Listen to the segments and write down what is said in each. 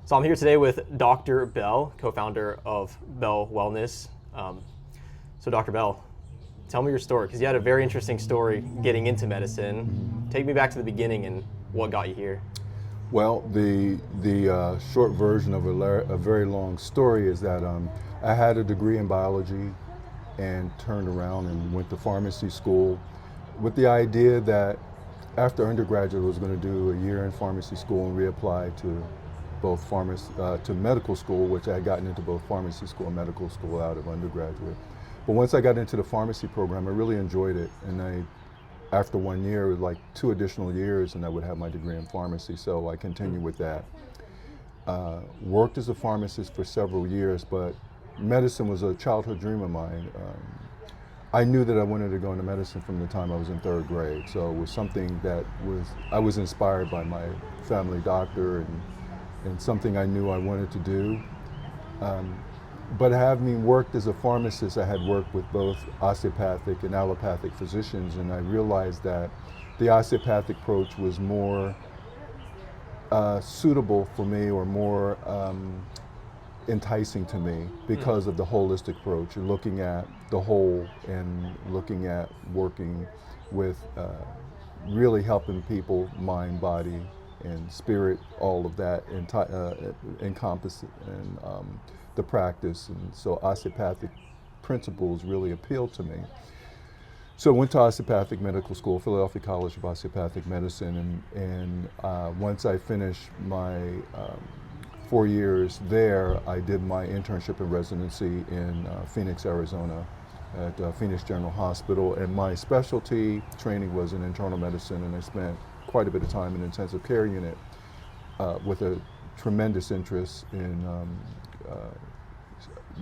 So I'm here today with Dr. Bell, co-founder of Bell Wellness. So Dr. Bell, tell me your story, because you had a very interesting story getting into medicine. Take me back to the beginning and what got you here. Well, the short version of a very long story is that I had a degree in biology and turned around and went to pharmacy school with the idea that after undergraduate I was going to do a year in pharmacy school and reapply to both to medical school, which I had gotten into both pharmacy school and medical school out of undergraduate. But once I got into the pharmacy program, I really enjoyed it, and after 1 year, it was like 2 additional years and I would have my degree in pharmacy, so I continued with that. Worked as a pharmacist for several years, but medicine was a childhood dream of mine. I knew that I wanted to go into medicine from the time I was in 3rd grade, so it was something that I was inspired by my family doctor and something I knew I wanted to do. But having worked as a pharmacist, I had worked with both osteopathic and allopathic physicians, and I realized that the osteopathic approach was more suitable for me, or more enticing to me, because of the holistic approach and looking at the whole and looking at working with really helping people, mind, body, and spirit, all of that encompass in the practice. And so osteopathic principles really appealed to me. So I went to osteopathic medical school, Philadelphia College of Osteopathic Medicine, and once I finished my 4 years there, I did my internship and residency in Phoenix, Arizona at Phoenix General Hospital, and my specialty training was in internal medicine, and I spent quite a bit of time in intensive care unit with a tremendous interest in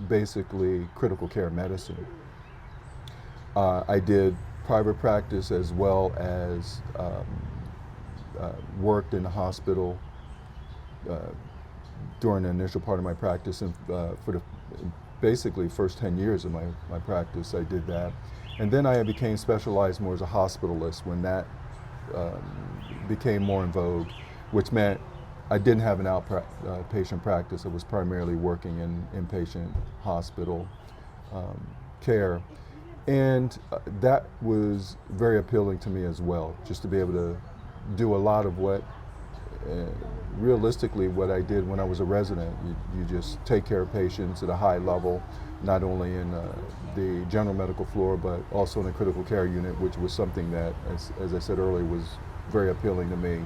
basically critical care medicine. I did private practice as well as worked in the hospital during the initial part of my practice, and for the basically first 10 years of my practice I did that. And then I became specialized more as a hospitalist when that became more in vogue, which meant I didn't have an outpatient practice. I was primarily working in inpatient hospital care. And that was very appealing to me as well, just to be able to do a lot of what, realistically, what I did when I was a resident. You just take care of patients at a high level, not only in the general medical floor, but also in the critical care unit, which was something that, as I said earlier, was very appealing to me.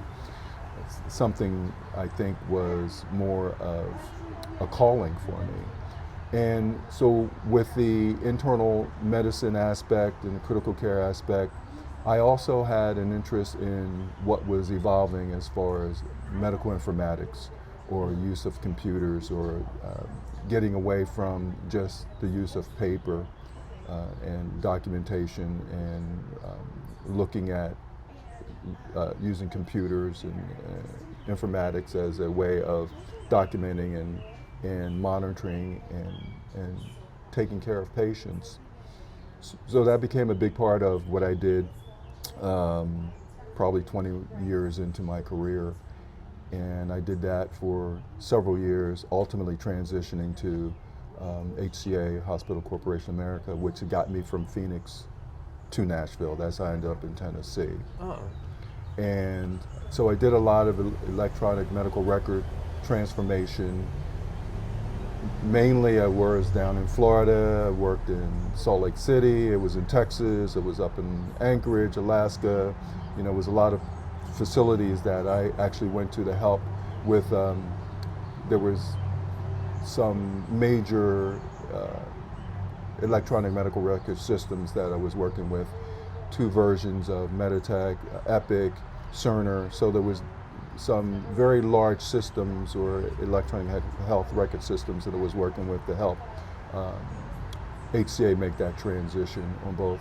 It's something I think was more of a calling for me. And so with the internal medicine aspect and the critical care aspect, I also had an interest in what was evolving as far as medical informatics, or use of computers, or getting away from just the use of paper and documentation, and looking at using computers and informatics as a way of documenting and monitoring and taking care of patients. So that became a big part of what I did probably 20 years into my career. And I did that for several years, ultimately transitioning to HCA, Hospital Corporation America, which got me from Phoenix to Nashville. That's how I ended up in Tennessee. Oh. And so I did a lot of electronic medical record transformation. Mainly I was down in Florida, I worked in Salt Lake City, it was in Texas, it was up in Anchorage, Alaska. You know, it was a lot of facilities that I actually went to help with. There was some major electronic medical record systems that I was working with, 2 versions of Meditech, Epic, Cerner. So there was some very large systems, or electronic health record systems, that I was working with to help HCA make that transition on both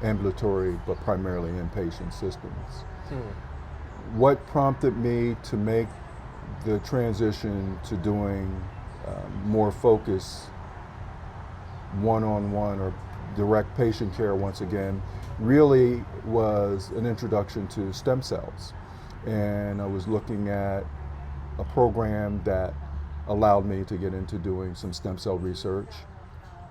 ambulatory but primarily inpatient systems. What prompted me to make the transition to doing more focused one-on-one or direct patient care once again really was an introduction to stem cells. And I was looking at a program that allowed me to get into doing some stem cell research,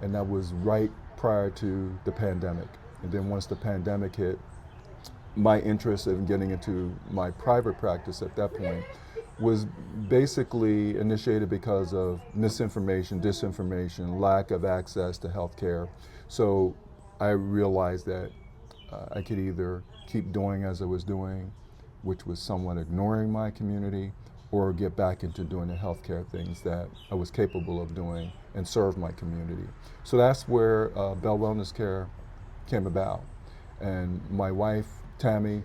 and that was right prior to the pandemic. And then once the pandemic hit, my interest in getting into my private practice at that point was basically initiated because of misinformation, disinformation, lack of access to healthcare. So I realized that I could either keep doing as I was doing, which was somewhat ignoring my community, or get back into doing the healthcare things that I was capable of doing and serve my community. So that's where Bell Wellness Care came about. And my wife, Tammy,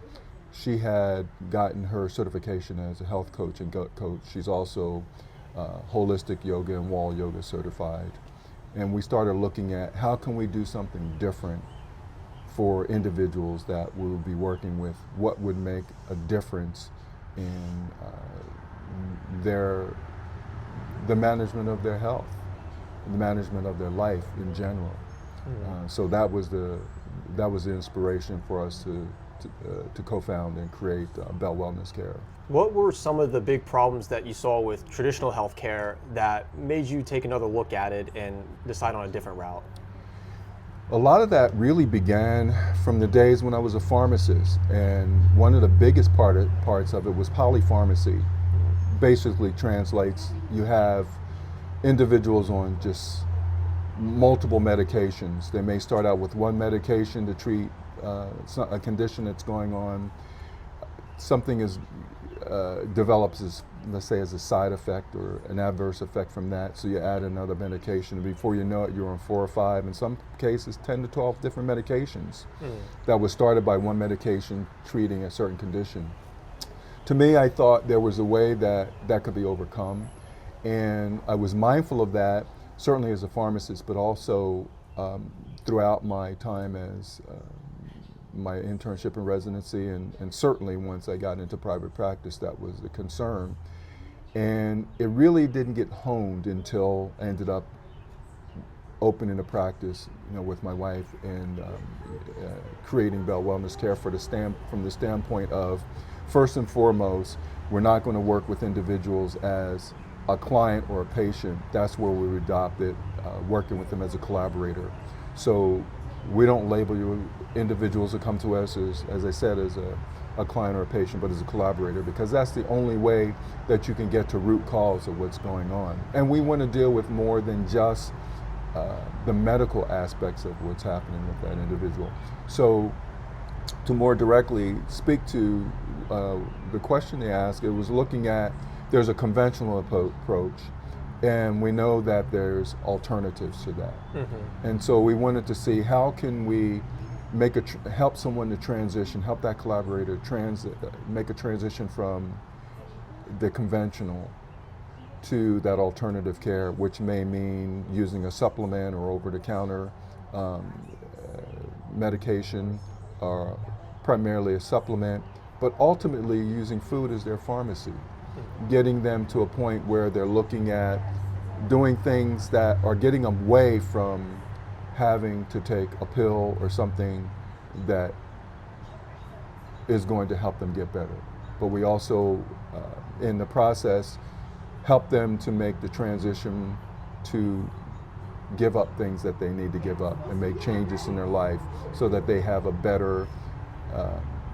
she had gotten her certification as a health coach and gut coach. She's also holistic yoga and wall yoga certified. And we started looking at how can we do something different for individuals that we would be working with, what would make a difference in the management of their health, the management of their life in general. So that was the inspiration for us to co-found and create Bell Wellness Care. What were some of the big problems that you saw with traditional healthcare that made you take another look at it and decide on a different route? A lot of that really began from the days when I was a pharmacist, and one of the biggest parts of it was polypharmacy. Basically translates, you have individuals on just multiple medications. They may start out with one medication to treat a condition that's going on. Something develops as, let's say, as a side effect or an adverse effect from that, so you add another medication, and before you know it, you're on 4 or 5, in some cases 10 to 12 different medications that was started by one medication treating a certain condition. To me, I thought there was a way that could be overcome, and I was mindful of that, certainly as a pharmacist, but also throughout my time as my internship and residency, and certainly once I got into private practice, that was a concern. And it really didn't get honed until I ended up opening a practice, with my wife, and creating Bell Wellness Care from the standpoint of, first and foremost, we're not going to work with individuals as a client or a patient. That's where we adopted working with them as a collaborator. So we don't label you individuals who come to us as I said, as a client or a patient, but as a collaborator, because that's the only way that you can get to root cause of what's going on. And we want to deal with more than just the medical aspects of what's happening with that individual. So to more directly speak to the question they asked, it was looking at, there's a conventional approach, and we know that there's alternatives to that. And so we wanted to see how can we help someone to transition, help that collaborator make a transition from the conventional to that alternative care, which may mean using a supplement or over-the-counter medication, or primarily a supplement, but ultimately using food as their pharmacy, getting them to a point where they're looking at doing things that are getting them away from having to take a pill or something that is going to help them get better. But we also, in the process, help them to make the transition to give up things that they need to give up and make changes in their life so that they have a better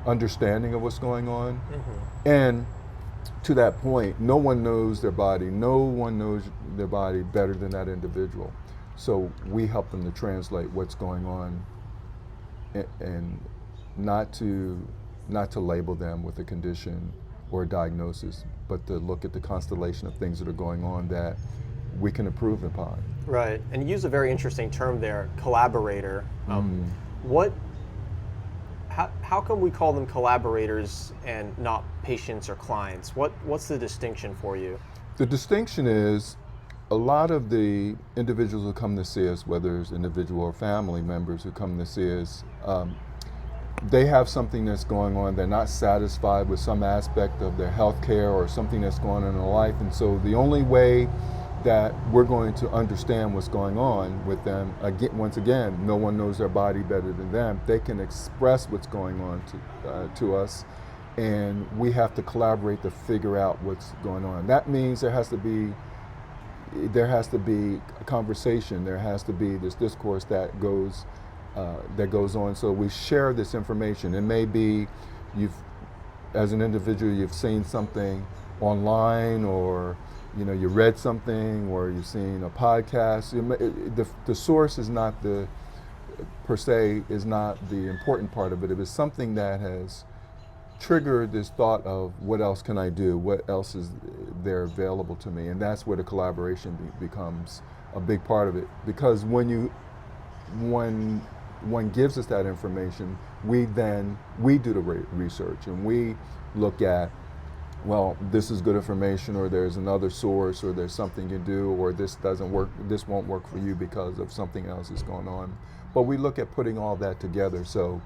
understanding of what's going on. And to that point, no one knows their body. No one knows their body better than that individual. So we help them to translate what's going on, and not to label them with a condition or a diagnosis, but to look at the constellation of things that are going on that we can improve upon. Right, and you use a very interesting term there, collaborator. How come we call them collaborators and not patients or clients? What's the distinction for you? The distinction is, a lot of the individuals who come to see us, whether it's individual or family members who come to see us, they have something that's going on. They're not satisfied with some aspect of their health care or something that's going on in their life. And so the only way that we're going to understand what's going on with them, once again, no one knows their body better than them. They can express what's going on to us, and we have to collaborate to figure out what's going on. That means there has to be a conversation. There has to be this discourse that goes on. So we share this information. It may be as an individual, you've seen something online, or you read something, or you've seen a podcast. The source is not per se is not the important part of it. It is something that has triggered this thought of what else can I do? What else is there available to me? And that's where the collaboration becomes a big part of it. Because when one gives us that information, we do the research, and we look at, well, this is good information, or there's another source, or there's something you do, or this doesn't work, this won't work for you because of something else that's going on. But we look at putting all that together. So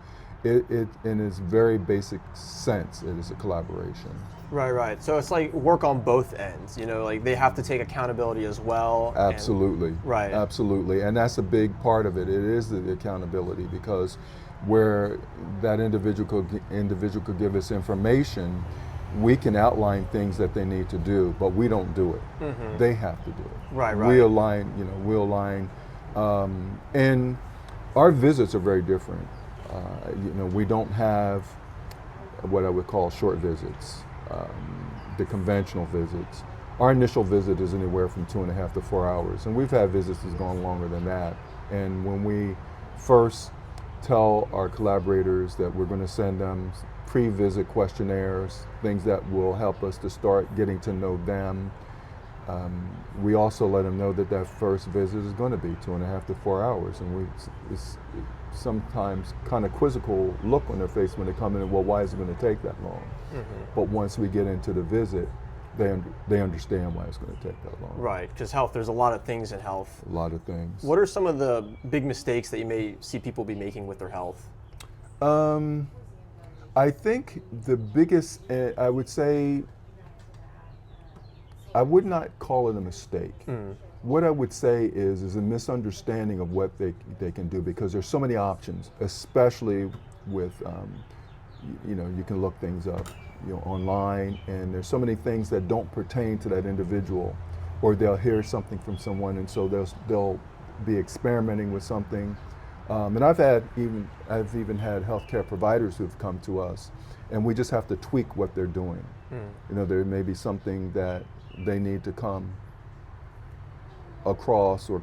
it in its very basic sense, it is a collaboration. Right. So it's like work on both ends, like they have to take accountability as well. Absolutely. Right. Absolutely. And that's a big part of it. It is the accountability, because where that individual could give us information, we can outline things that they need to do, but we don't do it. Mm-hmm. They have to do it. Right. We align, and our visits are very different. We don't have what I would call short visits, the conventional visits. Our initial visit is anywhere from 2.5 to 4 hours, and we've had visits that's gone longer than that. And when we first tell our collaborators that we're going to send them pre-visit questionnaires, things that will help us to start getting to know them, we also let them know that first visit is going to be 2.5 to 4 hours, and it's sometimes kind of quizzical look on their face when they come in, well, why is it going to take that long? Mm-hmm. But once we get into the visit, they understand why it's going to take that long. Right, because there's a lot of things in health. A lot of things. What are some of the big mistakes that you may see people be making with their health? I think the biggest, I would say, I would not call it a mistake. Mm. What I would say is a misunderstanding of what they can do, because there's so many options, especially with, you can look things up, online, and there's so many things that don't pertain to that individual, or they'll hear something from someone, and so they'll be experimenting with something. And I've even had healthcare providers who've come to us, and we just have to tweak what they're doing. Mm. There may be something that they need to come across, or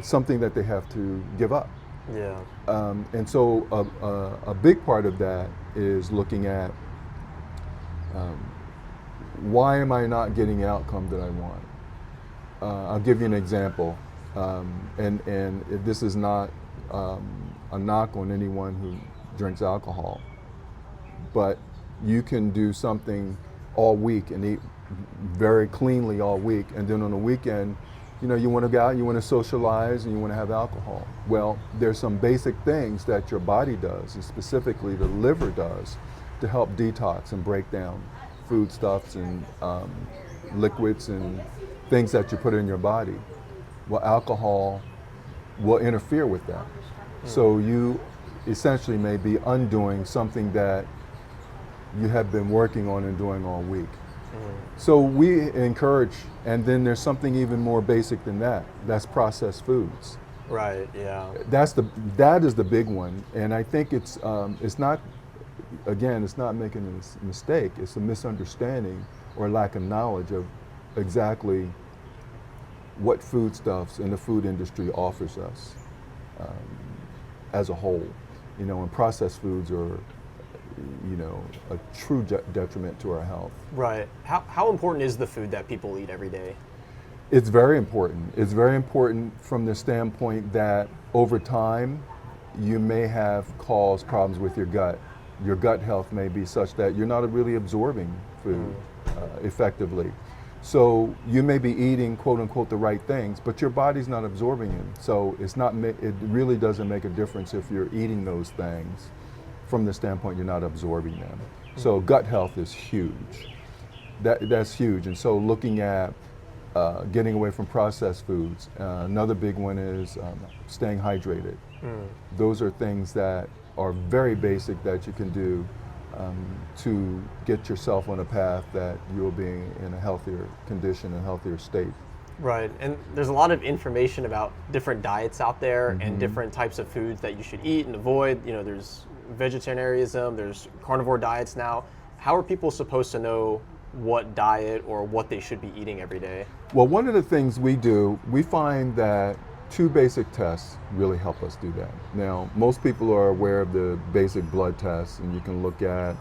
something that they have to give up. Yeah. And so a big part of that is looking at why am I not getting the outcome that I want? I'll give you an example, and this is not a knock on anyone who drinks alcohol, but you can do something all week and eat very cleanly all week, and then on the weekend, you want to go out, you want to socialize, and you want to have alcohol. Well, there's some basic things that your body does, and specifically the liver does, to help detox and break down foodstuffs and liquids and things that you put in your body. Well, alcohol will interfere with that. So you essentially may be undoing something that you have been working on and doing all week. So we encourage, and then there's something even more basic than that. That's processed foods. Right. Yeah. That is the big one, and I think it's not making a mistake. It's a misunderstanding or lack of knowledge of exactly what foodstuffs and the food industry offers us as a whole. And processed foods are, a true detriment to our health. Right. How important is the food that people eat every day? It's very important. It's very important from the standpoint that over time, you may have caused problems with your gut. Your gut health may be such that you're not really absorbing food effectively. So you may be eating, quote unquote, the right things, but your body's not absorbing it. So it really doesn't make a difference if you're eating those things. From the standpoint you're not absorbing them. So gut health is huge. That's huge. And so looking at getting away from processed foods. Another big one is staying hydrated. Those are things that are very basic that you can do to get yourself on a path that you'll be in a healthier condition, a healthier state. Right, and there's a lot of information about different diets out there and different types of foods that you should eat and avoid. You know, there's vegetarianism, there's carnivore diets now. How are people supposed to know what diet or what they should be eating every day? Well, one of the things we do, we find that 2 basic tests really help us do that. Now, most people are aware of the basic blood tests, and you can look at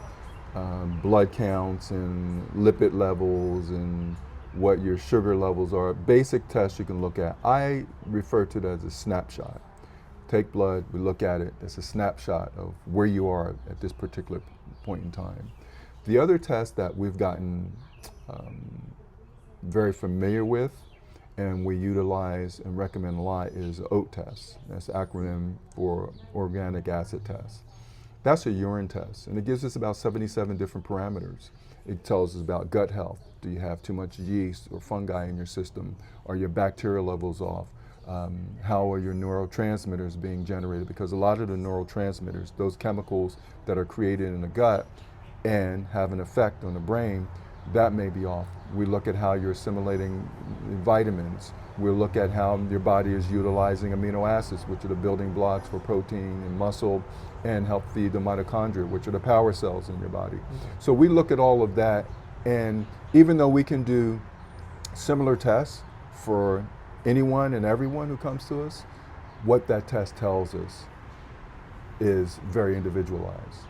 blood counts and lipid levels and what your sugar levels are. Basic tests you can look at. I refer to it as a snapshot. Take blood, we look at it. It's a snapshot of where you are at this particular point in time. The other test that we've gotten very familiar with and we utilize and recommend a lot is the OAT test. That's the acronym for organic acid test. That's a urine test, and it gives us about 77 different parameters. It tells us about gut health. Do you have too much yeast or fungi in your system? Are your bacterial levels off? How are your neurotransmitters being generated? Because a lot of the neurotransmitters, those chemicals that are created in the gut and have an effect on the brain, that may be off. We look at how you're assimilating vitamins. We'll look at how your body is utilizing amino acids, which are the building blocks for protein and muscle, and help feed the mitochondria, which are the power cells in your body. So we look at all of that, and even though we can do similar tests for anyone and everyone who comes to us, what that test tells us is very individualized.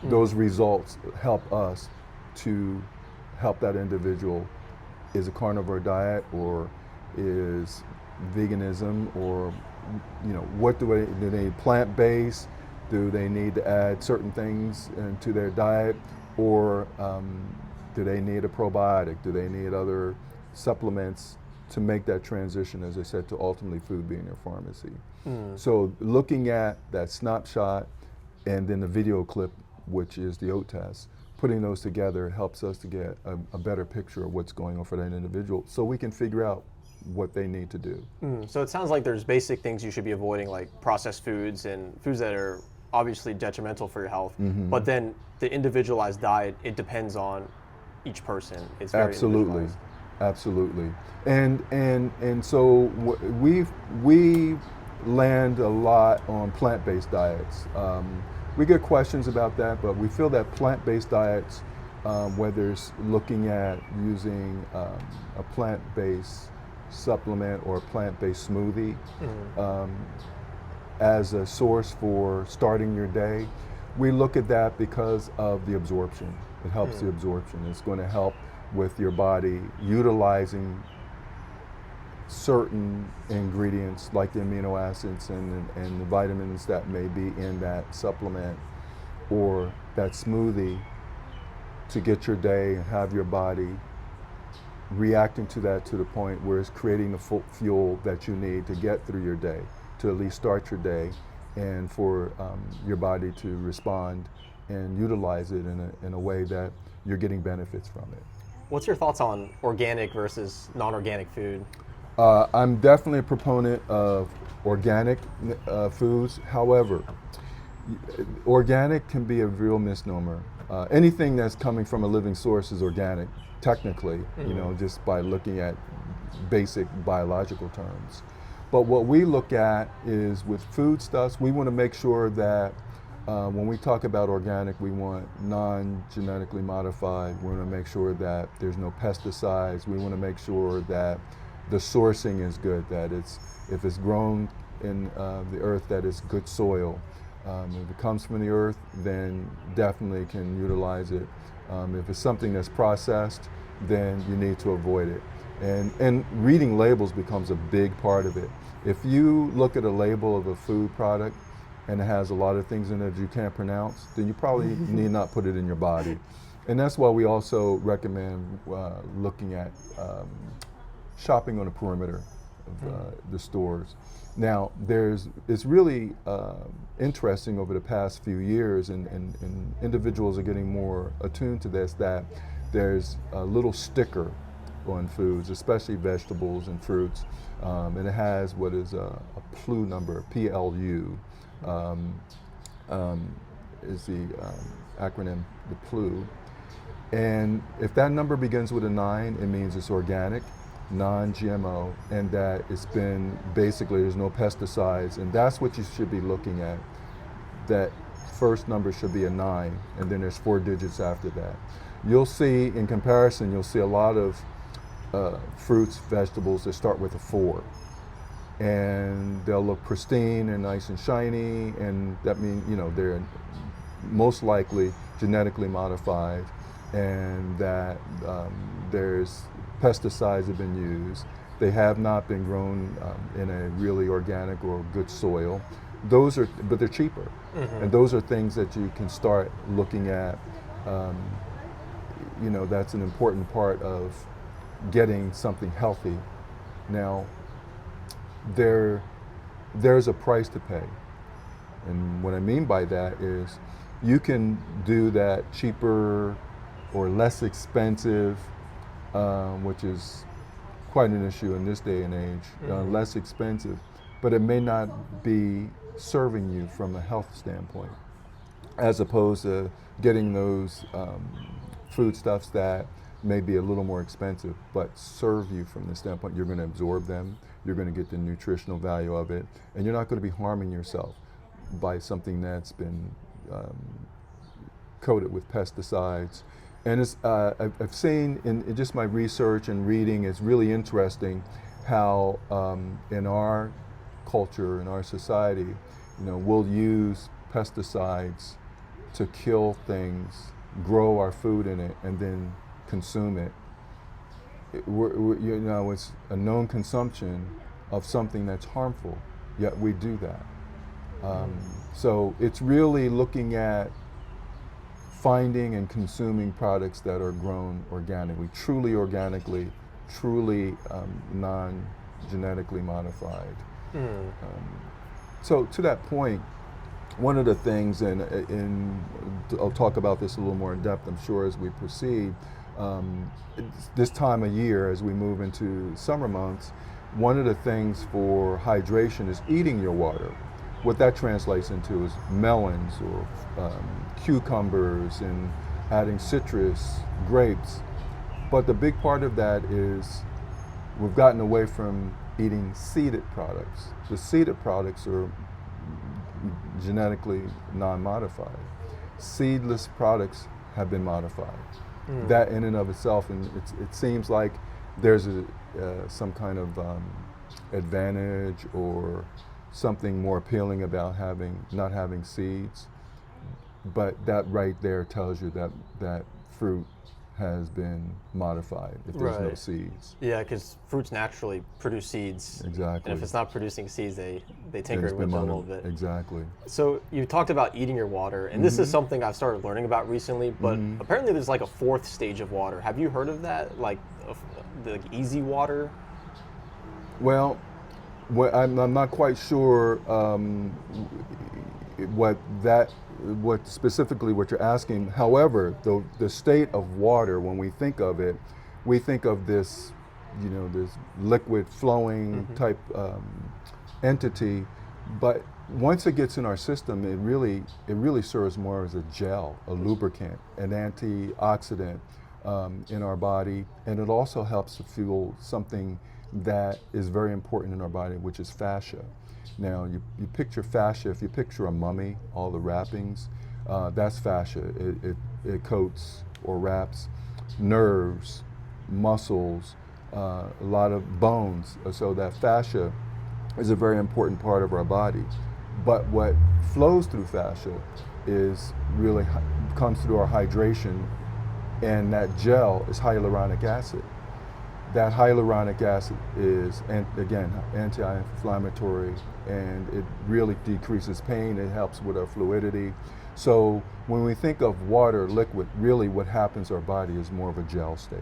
Those results help us to help that individual. Is a carnivore diet or is veganism, or what do they need plant-based? Do they need to add certain things into their diet, or do they need a probiotic? Do they need other supplements to make that transition, as I said, to ultimately food being their pharmacy? So looking at that snapshot and then the video clip, which is the OAT test, putting those together helps us to get a better picture of what's going on for that individual, so we can figure out what they need to do. So it sounds like there's basic things you should be avoiding, like processed foods and foods that are obviously detrimental for your health. But then the individualized diet, it depends on each person. It's very Absolutely, individualized. absolutely. And so we land a lot on plant-based diets. We get questions about that, but we feel that plant-based diets, whether it's looking at using a plant-based supplement or a plant-based smoothie as a source for starting your day, we look at that because of the absorption. It helps the absorption. It's going to help with your body utilizing certain ingredients like the amino acids and the vitamins that may be in that supplement or that smoothie to get your day and have your body reacting to that to the point where it's creating the fuel that you need to get through your day, to at least start your day, and for your body to respond and utilize it in a way that you're getting benefits from it. What's your thoughts on organic versus non-organic food? I'm definitely a proponent of organic foods. However, organic can be a real misnomer. Anything that's coming from a living source is organic, technically, just by looking at basic biological terms. But what we look at is with foodstuffs, we want to make sure that when we talk about organic, we want non-genetically modified. We want to make sure that there's no pesticides. We want to make sure that the sourcing is good, that if it's grown in the earth, that it's good soil. If it comes from the earth, then definitely can utilize it. If it's something that's processed, then you need to avoid it. And reading labels becomes a big part of it. If you look at a label of a food product and it has a lot of things in it you can't pronounce, then you probably need not put it in your body. And that's why we also recommend looking at shopping on the perimeter of the stores. Now, it's really interesting over the past few years, and individuals are getting more attuned to this, that there's a little sticker on foods, especially vegetables and fruits, and it has what is a PLU number, PLU, is the acronym, the PLU. And if that number begins with a 9, it means it's organic, non-GMO, and that it's been basically, there's no pesticides, and that's what you should be looking at. That first number should be a 9, and then there's 4 digits after that. You'll see, in comparison, you'll see a lot of fruits, vegetables that start with a 4. And they'll look pristine and nice and shiny, and that means, you know, they're most likely genetically modified, and that there's pesticides have been used. They have not been grown in a really organic or good soil. Those are, but they're cheaper, and those are things that you can start looking at. You know, that's an important part of getting something healthy. Now, there's a price to pay, and what I mean by that is you can do that cheaper or less expensive, which is quite an issue in this day and age, less expensive, but it may not be serving you from a health standpoint, as opposed to getting those foodstuffs that may be a little more expensive, but serve you from the standpoint you're going to absorb them, you're going to get the nutritional value of it, and you're not going to be harming yourself by something that's been coated with pesticides. And it's, I've seen in just my research and reading, it's really interesting how in our culture, in our society, you know, we'll use pesticides to kill things, grow our food in it, and then consume it. You know, it's a known consumption of something that's harmful, yet we do that. So it's really looking at finding and consuming products that are grown organically, truly non-genetically modified. So to that point, one of the things, and I'll talk about this a little more in depth, I'm sure, as we proceed, this time of year, as we move into summer months, one of the things for hydration is eating your water. What that translates into is melons or cucumbers, and adding citrus, grapes. But the big part of that is we've gotten away from eating seeded products. The seeded products are genetically non-modified. Seedless products have been modified. That in and of itself, and it seems like there's some kind of advantage or something more appealing about not having seeds, but that right there tells you that fruit has been modified if there's no seeds. Yeah, because fruits naturally produce seeds. Exactly. And if it's not producing seeds, they tinker with it a little bit. Exactly. So you talked about eating your water, and this is something I've started learning about recently, but apparently there's like a 4th stage of water. Have you heard of that? Like the easy water? Well, I'm not quite sure what specifically what you're asking. However, the state of water, when we think of it, we think of this, you know, this liquid flowing type entity. But once it gets in our system, it really serves more as a gel, a lubricant, an antioxidant in our body, and it also helps to fuel something that is very important in our body, which is fascia. Now, you picture fascia, if you picture a mummy, all the wrappings, that's fascia. It coats or wraps nerves, muscles, a lot of bones. So that fascia is a very important part of our body. But what flows through fascia is really comes through our hydration, and that gel is hyaluronic acid. That hyaluronic acid is, and again, anti-inflammatory, and it really decreases pain. It helps with our fluidity. So when we think of water, liquid, really what happens to our body is more of a gel state.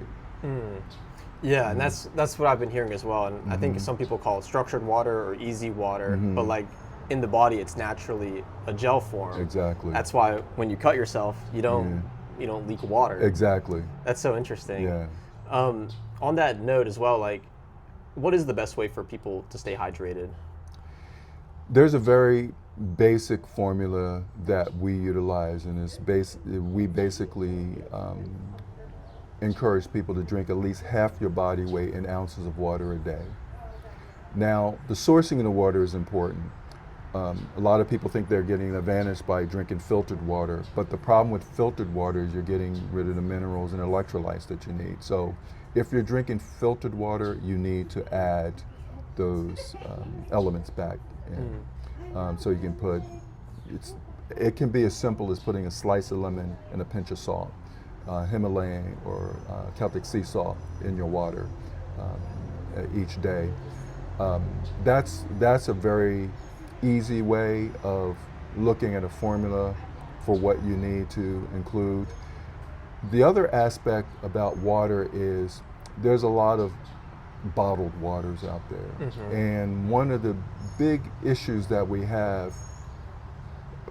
Yeah, and that's what I've been hearing as well. And I think some people call it structured water or easy water, but like in the body, it's naturally a gel form. Exactly. That's why when you cut yourself, you don't leak water. Exactly. That's so interesting. Yeah. On that note as well, like, what is the best way for people to stay hydrated? There's a very basic formula that we utilize, and we basically encourage people to drink at least half your body weight in ounces of water a day. Now, the sourcing of the water is important. A lot of people think they're getting an advantage by drinking filtered water, but the problem with filtered water is you're getting rid of the minerals and electrolytes that you need. So if you're drinking filtered water, you need to add those elements back in. So you can put, it can be as simple as putting a slice of lemon and a pinch of salt, Himalayan or Celtic sea salt in your water each day. That's a very easy way of looking at a formula for what you need to include. The other aspect about water is there's a lot of bottled waters out there. And one of the big issues that we have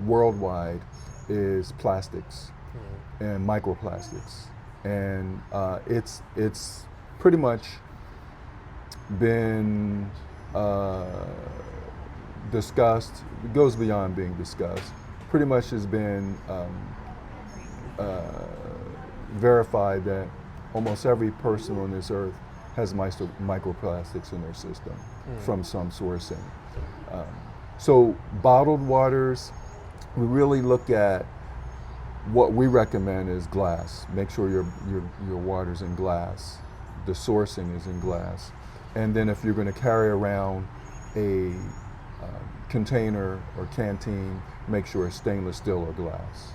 worldwide is plastics and microplastics. And it's pretty much been discussed, it goes beyond being discussed, pretty much has been verified that almost every person on this earth has microplastics in their system from some sourcing. So bottled waters, we really look at what we recommend is glass. Make sure your water's in glass. The sourcing is in glass. And then if you're going to carry around a container or canteen, make sure it's stainless steel or glass,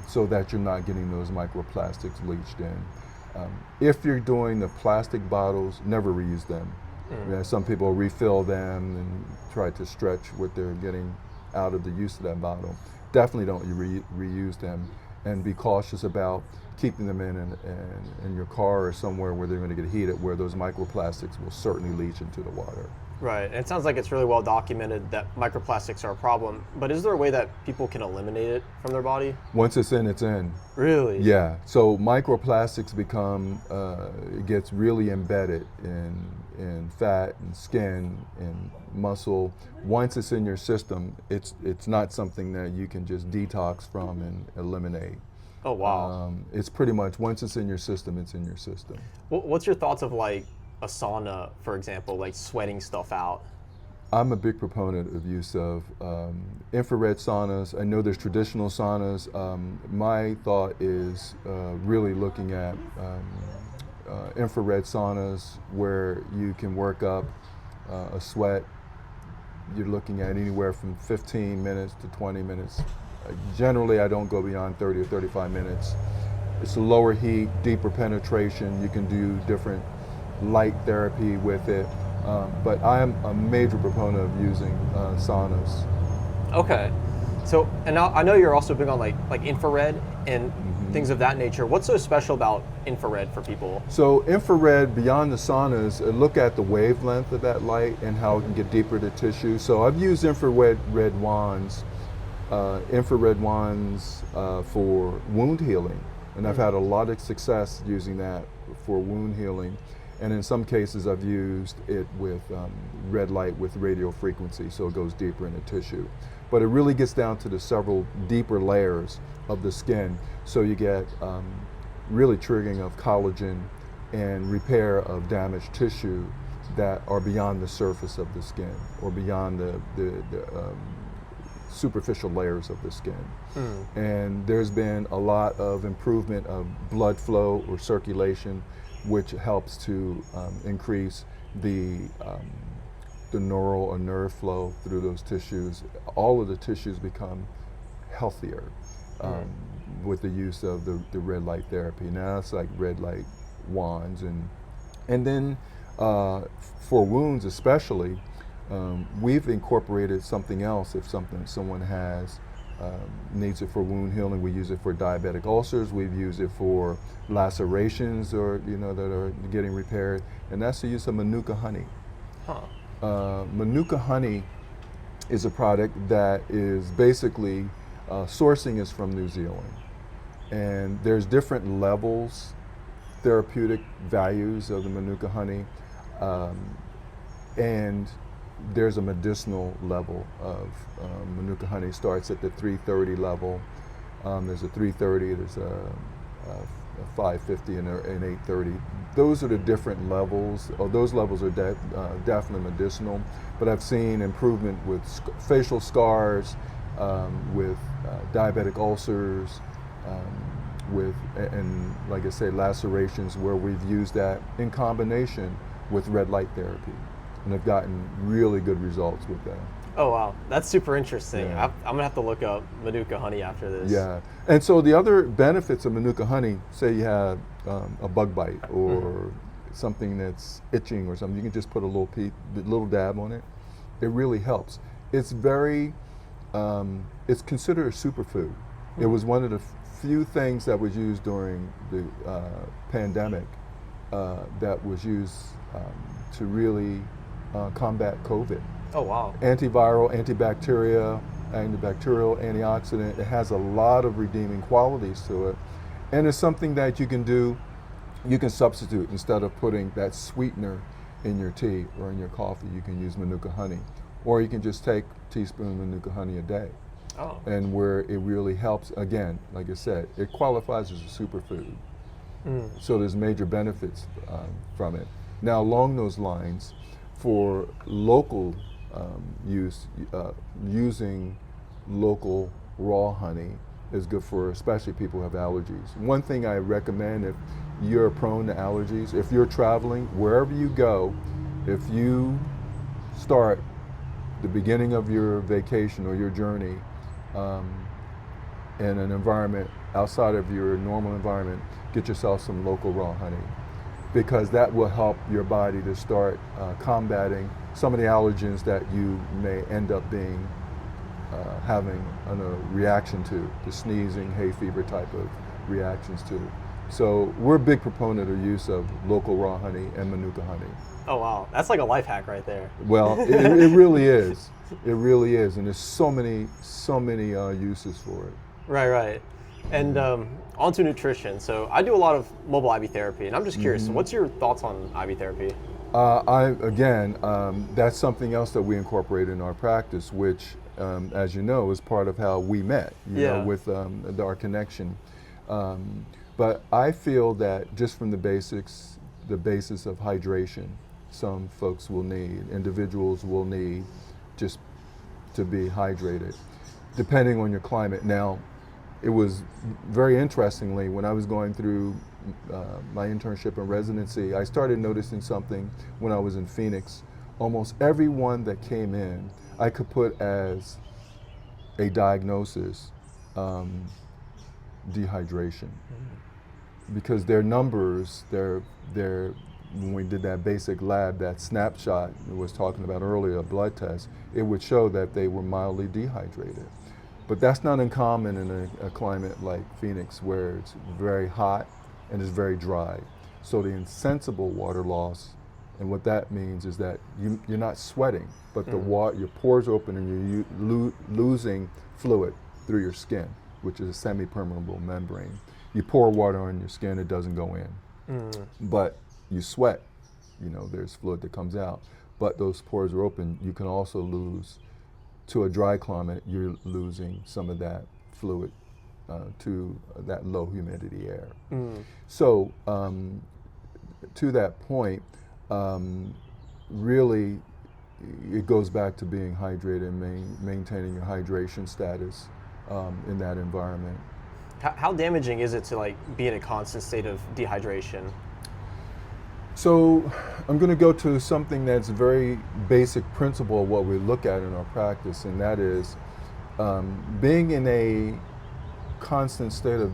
so that you're not getting those microplastics leached in. If you're doing the plastic bottles, never reuse them. Some people refill them and try to stretch what they're getting out of the use of that bottle. Definitely don't reuse them, and be cautious about keeping them in your car or somewhere where they're going to get heated, where those microplastics will certainly leach into the water. Right, and it sounds like it's really well documented that microplastics are a problem, but is there a way that people can eliminate it from their body? Once it's in, it's in. Really? Yeah, so microplastics become, it gets really embedded in fat and skin and muscle. Once it's in your system, it's not something that you can just detox from and eliminate. Oh, wow. It's pretty much, once it's in your system, it's in your system. What's your thoughts of like a sauna, for example, like sweating stuff out? I'm a big proponent of use of infrared saunas. I know there's traditional saunas. My thought is really looking at infrared saunas where you can work up a sweat. You're looking at anywhere from 15 minutes to 20 minutes. Generally, I don't go beyond 30 or 35 minutes. It's a lower heat, deeper penetration. You can do different light therapy with it. But I am a major proponent of using saunas. Okay. So, and now I know you're also big on like infrared and things of that nature. What's so special about infrared for people? So infrared, beyond the saunas, look at the wavelength of that light and how it can get deeper to tissue. So I've used infrared wands for wound healing. And I've had a lot of success using that for wound healing. And in some cases, I've used it with red light with radio frequency, so it goes deeper into tissue. But it really gets down to the several deeper layers of the skin, so you get really triggering of collagen and repair of damaged tissue that are beyond the surface of the skin or beyond the superficial layers of the skin. And there's been a lot of improvement of blood flow or circulation, which helps to increase the neural or nerve flow through those tissues. All of the tissues become healthier with the use of the red light therapy. Now it's like red light wands, and then for wounds especially, we've incorporated something else. If someone has needs it for wound healing, we use it for diabetic ulcers. We've used it for lacerations or that are getting repaired, and that's the use of Manuka honey. Manuka honey is a product that is basically sourcing is from New Zealand, and there's different levels, therapeutic values of the Manuka honey, and there's a medicinal level of Manuka honey. Starts at the 330 level. There's a 330. There's a 550 and an 830. Those are the different levels. Those levels are definitely medicinal. But I've seen improvement with facial scars, with diabetic ulcers, and like I say, lacerations, where we've used that in combination with red light therapy, and have gotten really good results with that. Oh wow, that's super interesting. Yeah. I'm gonna have to look up Manuka honey after this. Yeah, and so the other benefits of Manuka honey, say you have a bug bite or something that's itching or something, you can just put a little dab on it. It really helps. It's very, it's considered a superfood. It was one of the few things that was used during the pandemic that was used to really combat COVID. Oh wow. Antiviral, antibacterial, antioxidant. It has a lot of redeeming qualities to it. And it's something that you can do, you can substitute. Instead of putting that sweetener in your tea or in your coffee, you can use Manuka honey. Or you can just take a teaspoon of Manuka honey a day. Oh. And where it really helps, again, like I said, it qualifies as a superfood. So there's major benefits from it. Now along those lines, for local use, using local raw honey is good for especially people who have allergies. One thing I recommend, if you're prone to allergies, if you're traveling, wherever you go, if you start the beginning of your vacation or your journey in an environment outside of your normal environment, get yourself some local raw honey, because that will help your body to start combating some of the allergens that you may end up being having a reaction to, the sneezing, hay fever type of reactions to. So we're a big proponent of use of local raw honey and Manuka honey. Oh wow, that's like a life hack right there. Well, it really is. It really is, and there's so many uses for it. Right. And onto nutrition. So I do a lot of mobile IV therapy, and I'm just curious, what's your thoughts on IV therapy? That's something else that we incorporate in our practice, which, as you know, is part of how we met, you know, with our connection. But I feel that just from the basis of hydration, some folks will need, individuals will need just to be hydrated, depending on your climate. Now, it was very interestingly, when I was going through my internship and residency, I started noticing something when I was in Phoenix. Almost everyone that came in, I could put as a diagnosis dehydration. Because their numbers, when we did that basic lab, that snapshot I was talking about earlier, a blood test, it would show that they were mildly dehydrated. But that's not uncommon in a climate like Phoenix, where it's very hot and it's very dry. So the insensible water loss, and what that means is that you're not sweating, but the water, your pores open and you're losing fluid through your skin, which is a semi-permeable membrane. You pour water on your skin, it doesn't go in. But you sweat, you know, there's fluid that comes out. But those pores are open, you can also lose, to a dry climate, you're losing some of that fluid to that low humidity air. So to that point, really it goes back to being hydrated and maintaining your hydration status in that environment. How damaging is it to like be in a constant state of dehydration? So I'm going to go to something that's a very basic principle of what we look at in our practice, and that is being in a constant state of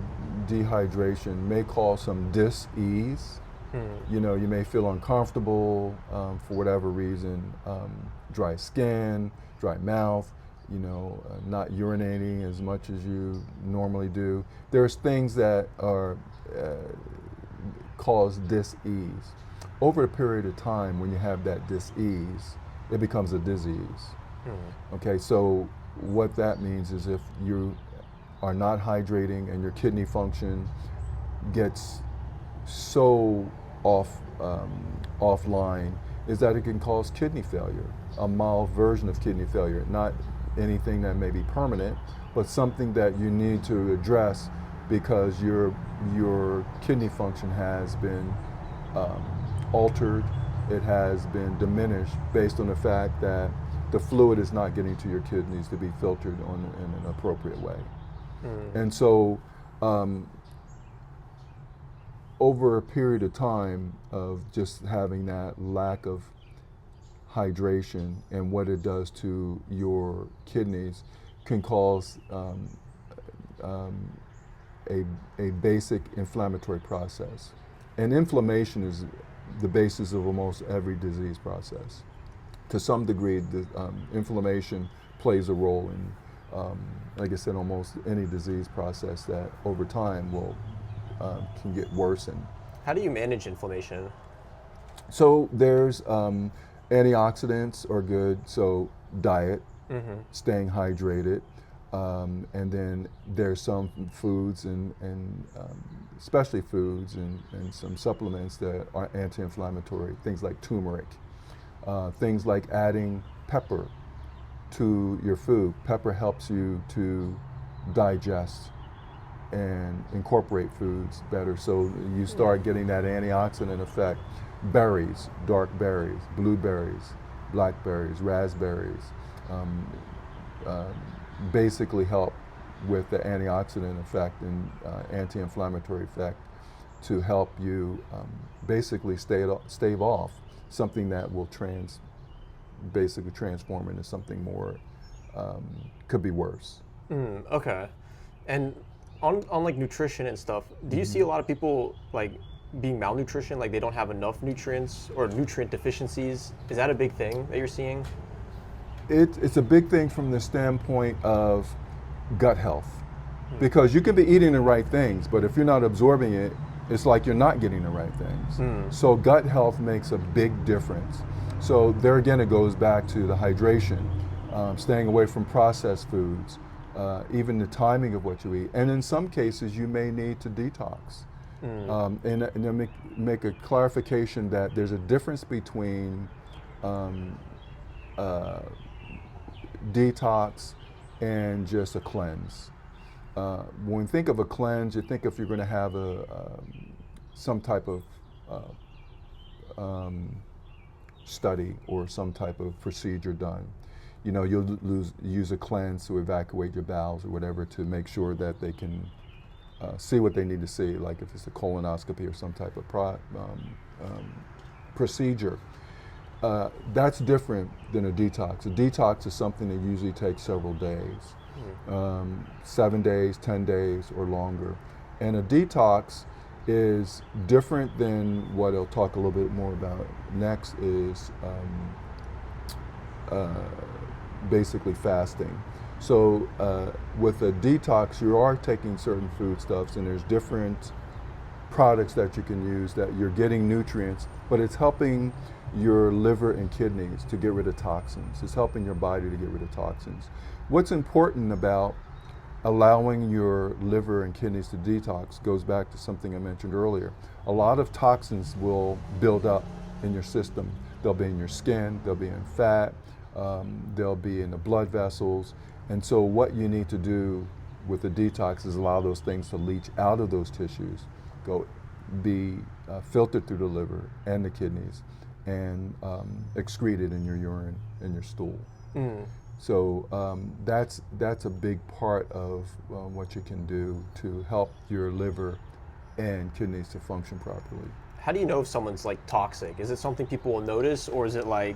dehydration may cause some dis-ease. You know, you may feel uncomfortable for whatever reason, dry skin, dry mouth, you know, not urinating as much as you normally do. There's things that are cause dis-ease. Over a period of time, when you have that dis-ease, it becomes a disease. Okay, so what that means is if you are not hydrating and your kidney function gets so offline, is that it can cause kidney failure. a mild version of kidney failure, not anything that may be permanent, but something that you need to address because your kidney function has been altered, it has been diminished based on the fact that the fluid is not getting to your kidneys to be filtered in an appropriate way. And so over a period of time of just having that lack of hydration and what it does to your kidneys can cause a basic inflammatory process. And inflammation is the basis of almost every disease process. To some degree, the inflammation plays a role in, like I said, almost any disease process that over time can get worsened. How do you manage inflammation? So there's antioxidants are good, so diet, staying hydrated, and then there's some foods and especially foods and some supplements that are anti-inflammatory, things like turmeric, things like adding pepper to your food. Pepper helps you to digest and incorporate foods better, so you start getting that antioxidant effect. Berries, dark berries, blueberries, blackberries, raspberries, basically help with the antioxidant effect and anti-inflammatory effect to help you basically stave off something that will basically transform into something more, could be worse. Okay. And on like nutrition and stuff, do you see a lot of people like being malnutrition, like they don't have enough nutrients or nutrient deficiencies? Is that a big thing that you're seeing? It's a big thing from the standpoint of gut health, because you can be eating the right things, but if you're not absorbing it, it's like you're not getting the right things. So gut health makes a big difference. So there again, it goes back to the hydration, staying away from processed foods, even the timing of what you eat, and in some cases you may need to detox. And make a clarification that there's a difference between detox and just a cleanse. When you think of a cleanse, you think if you're going to have some type of study or some type of procedure done. You know, you'll use a cleanse to evacuate your bowels or whatever to make sure that they can see what they need to see, like if it's a colonoscopy or some type of procedure. That's different than a detox. A detox is something that usually takes several days, 7 days, 10 days, or longer. And a detox is different than what I'll talk a little bit more about next is basically fasting. So with a detox, you are taking certain foodstuffs, and there's different products that you can use that you're getting nutrients, but it's helping your liver and kidneys to get rid of toxins. It's helping your body to get rid of toxins. What's important about allowing your liver and kidneys to detox goes back to something I mentioned earlier. A lot of toxins will build up in your system. They'll be in your skin, they'll be in fat, they'll be in the blood vessels. And so what you need to do with the detox is allow those things to leach out of those tissues, be filtered through the liver and the kidneys, and excreted in your urine and your stool. So that's a big part of what you can do to help your liver and kidneys to function properly. How do you know if someone's like toxic? Is it something people will notice, or is it like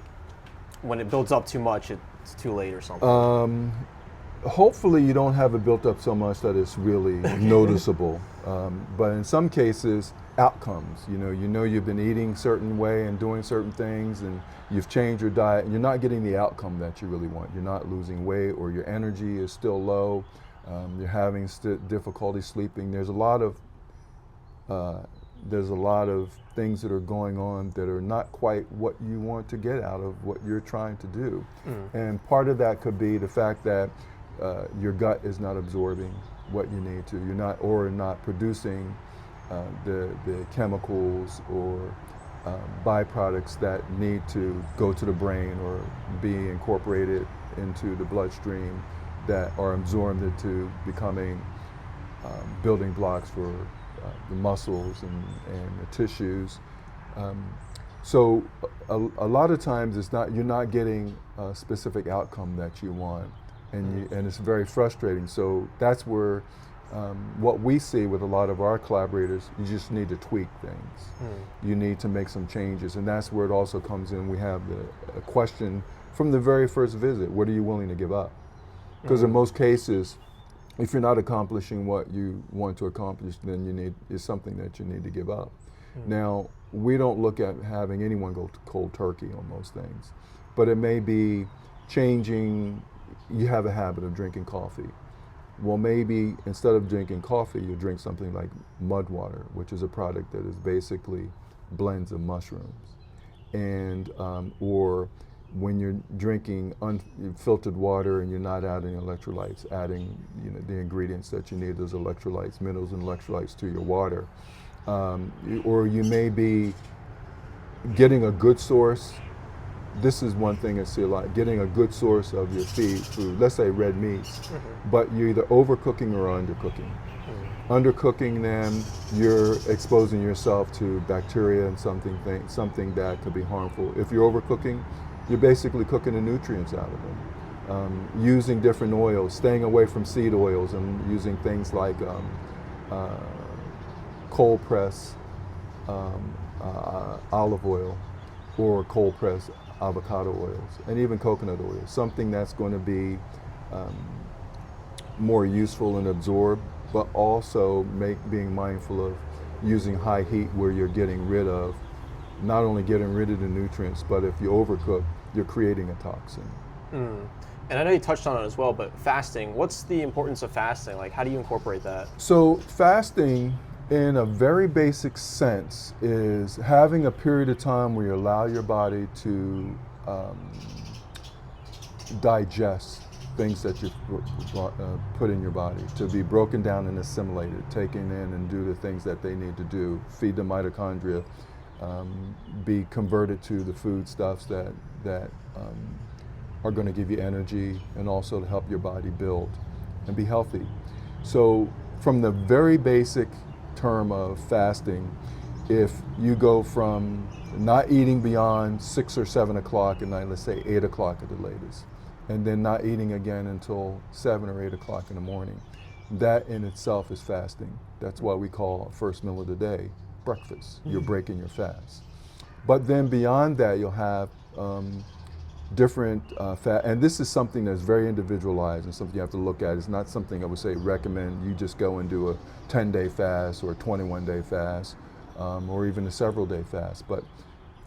when it builds up too much, it's too late or something? Hopefully you don't have it built up so much that it's really noticeable. But in some cases, outcomes, you know you've been eating a certain way and doing certain things, and you've changed your diet, and you're not getting the outcome that you really want. You're not losing weight, or your energy is still low. You're having difficulty sleeping. There's a lot of things that are going on that are not quite what you want to get out of what you're trying to do. And part of that could be the fact that your gut is not absorbing what you need to. You're not producing the chemicals or byproducts that need to go to the brain or be incorporated into the bloodstream that are absorbed into becoming building blocks for the muscles and the tissues. So a lot of times you're not getting a specific outcome that you want, and it's very frustrating. So that's where what we see with a lot of our collaborators, you just need to tweak things. You need to make some changes, and that's where it also comes in. We have a question from the very first visit: what are you willing to give up? Because in most cases, if you're not accomplishing what you want to accomplish, then it's something that you need to give up. Now, we don't look at having anyone go cold turkey on most things, but it may be changing. You have a habit of drinking coffee. Well, maybe instead of drinking coffee, you drink something like mud water, which is a product that is basically blends of mushrooms. And or when you're drinking unfiltered water and you're not adding electrolytes, adding the ingredients that you need, those electrolytes, minerals and electrolytes to your water. Or you may be getting a good source. This is one thing I see a lot, getting a good source of your food, let's say red meats, but you're either overcooking or undercooking. Undercooking them, you're exposing yourself to bacteria and something that could be harmful. If you're overcooking, you're basically cooking the nutrients out of them. Using different oils, staying away from seed oils, and using things like cold press olive oil or cold press avocado oils, and even coconut oil, something that's going to be more useful and absorbed, but also being mindful of using high heat where you're getting rid of, not only getting rid of the nutrients, but if you overcook, you're creating a toxin. And I know you touched on it as well, but fasting, what's the importance of fasting? Like, how do you incorporate that? So fasting, in a very basic sense, is having a period of time where you allow your body to digest things that you put in your body, to be broken down and assimilated, taken in and do the things that they need to do, feed the mitochondria, be converted to the foodstuffs that are going to give you energy and also to help your body build and be healthy. So from the very basic term of fasting, if you go from not eating beyond 6 or 7 o'clock at night, let's say 8 o'clock at the latest, and then not eating again until 7 or 8 o'clock in the morning, that in itself is fasting. That's why we call first meal of the day breakfast. You're breaking your fast. But then beyond that, you'll have different fast, and this is something that's very individualized and something you have to look at. It's not something I would say recommend you just go and do a 10-day fast or a 21-day fast, or even a several-day fast. But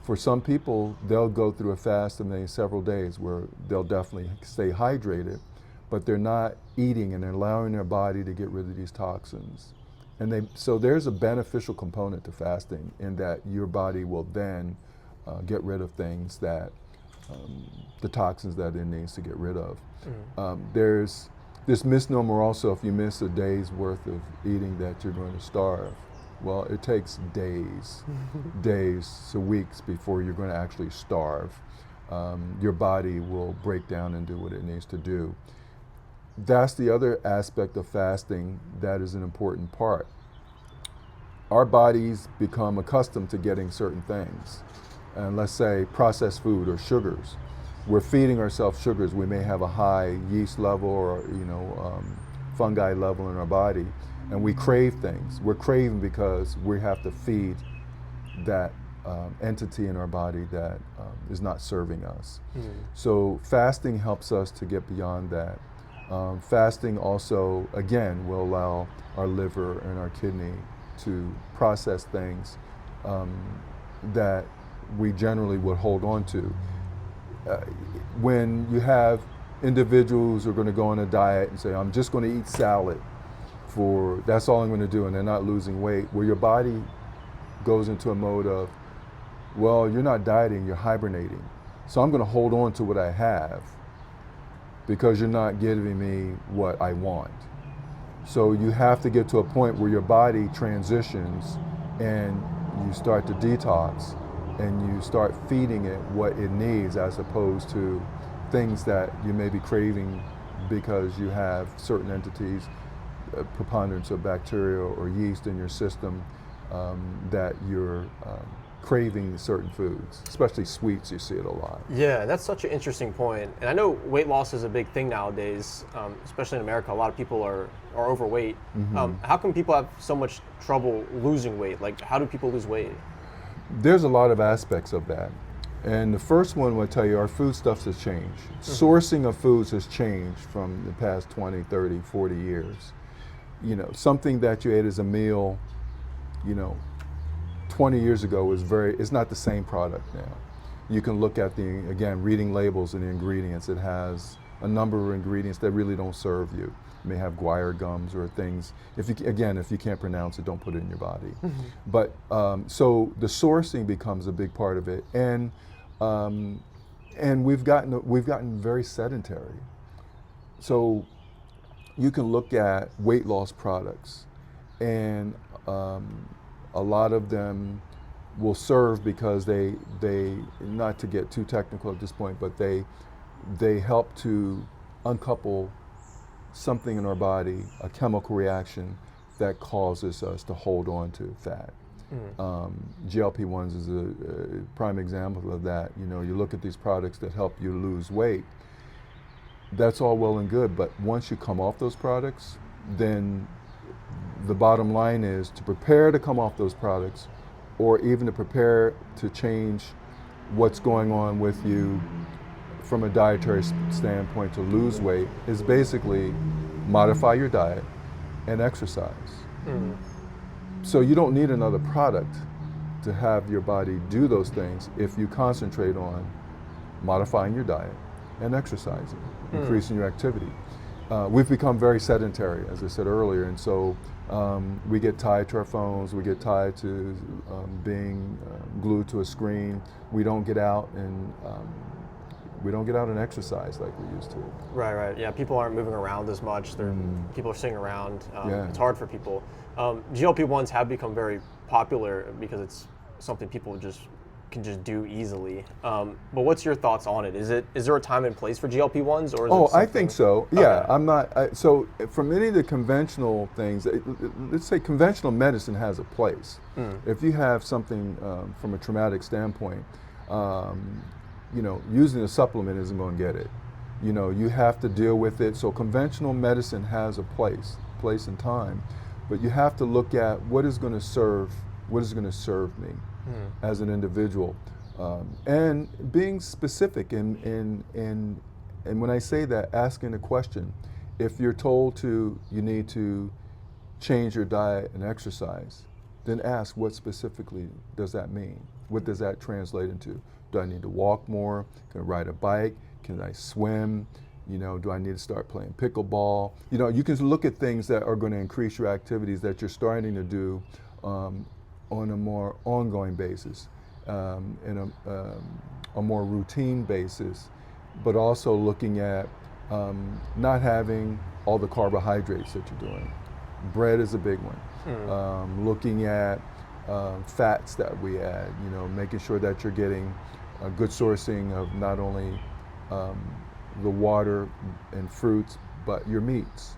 for some people, they'll go through a fast and then several days where they'll definitely stay hydrated, but they're not eating and they're allowing their body to get rid of these toxins. And so there's a beneficial component to fasting in that your body will then get rid of things that the toxins that it needs to get rid of. There's this misnomer also, if you miss a day's worth of eating, that you're going to starve. Well, it takes days, days to weeks before you're going to actually starve. Your body will break down and do what it needs to do. That's the other aspect of fasting that is an important part. Our bodies become accustomed to getting certain things. And let's say processed food or sugars. We're feeding ourselves sugars. We may have a high yeast level or fungi level in our body, and we crave things. We're craving because we have to feed that entity in our body that is not serving us. So fasting helps us to get beyond that. Fasting also, again, will allow our liver and our kidney to process things that we generally would hold on to. When you have individuals who are going to go on a diet and say, I'm just going to eat salad, that's all I'm going to do, and they're not losing weight, where your body goes into a mode of, well, you're not dieting, you're hibernating. So I'm going to hold on to what I have because you're not giving me what I want. So you have to get to a point where your body transitions and you start to detox, and you start feeding it what it needs as opposed to things that you may be craving because you have certain entities, preponderance of bacteria or yeast in your system, that you're craving certain foods, especially sweets. You see it a lot. Yeah, that's such an interesting point. And I know weight loss is a big thing nowadays, especially in America. A lot of people are overweight. How come people have so much trouble losing weight? Like, how do people lose weight? There's a lot of aspects of that. And the first one will tell you our foodstuffs has changed. Sourcing of foods has changed from the past 20, 30, 40 years. You know, something that you ate as a meal, you know, 20 years ago it's not the same product now. You can look at again, reading labels and the ingredients. It has a number of ingredients that really don't serve you. You may have guar gums or things. If you can't pronounce it, don't put it in your body. But so the sourcing becomes a big part of it, and we've gotten very sedentary. So you can look at weight loss products, and a lot of them will serve because they not to get too technical at this point, but they help to uncouple something in our body, a chemical reaction that causes us to hold on to fat. GLP-1s is a prime example of that. You know, you look at these products that help you lose weight. That's all well and good, but once you come off those products, then the bottom line is to prepare to come off those products, or even to prepare to change what's going on with you from a dietary standpoint to lose weight, is basically modify your diet and exercise. So you don't need another product to have your body do those things if you concentrate on modifying your diet and exercising, increasing your activity. We've become very sedentary, as I said earlier, and so we get tied to our phones, we get tied to being glued to a screen. We don't get out and exercise like we used to. Right. Yeah, people aren't moving around as much. People are sitting around. It's hard for people. GLP-1s have become very popular because it's something people can just do easily. But what's your thoughts on it? Is there a time and place for GLP-1s, or is it I think so. Yeah, Okay. I'm not. So from any of the conventional things, let's say conventional medicine has a place. If you have something from a traumatic standpoint, you know, using a supplement isn't going to get it. You know, you have to deal with it. So conventional medicine has a place and time, but you have to look at what is going to serve me as an individual, and being specific. And when I say that, asking the question: if you're told you need to change your diet and exercise, then ask what specifically does that mean? What does that translate into? Do I need to walk more? Can I ride a bike? Can I swim? You know, do I need to start playing pickleball? You know, you can look at things that are going to increase your activities that you're starting to do on a more ongoing basis, in a more routine basis, but also looking at not having all the carbohydrates that you're doing. Bread is a big one. Looking at fats that we add, you know, making sure that you're getting a good sourcing of not only the water and fruits, but your meats.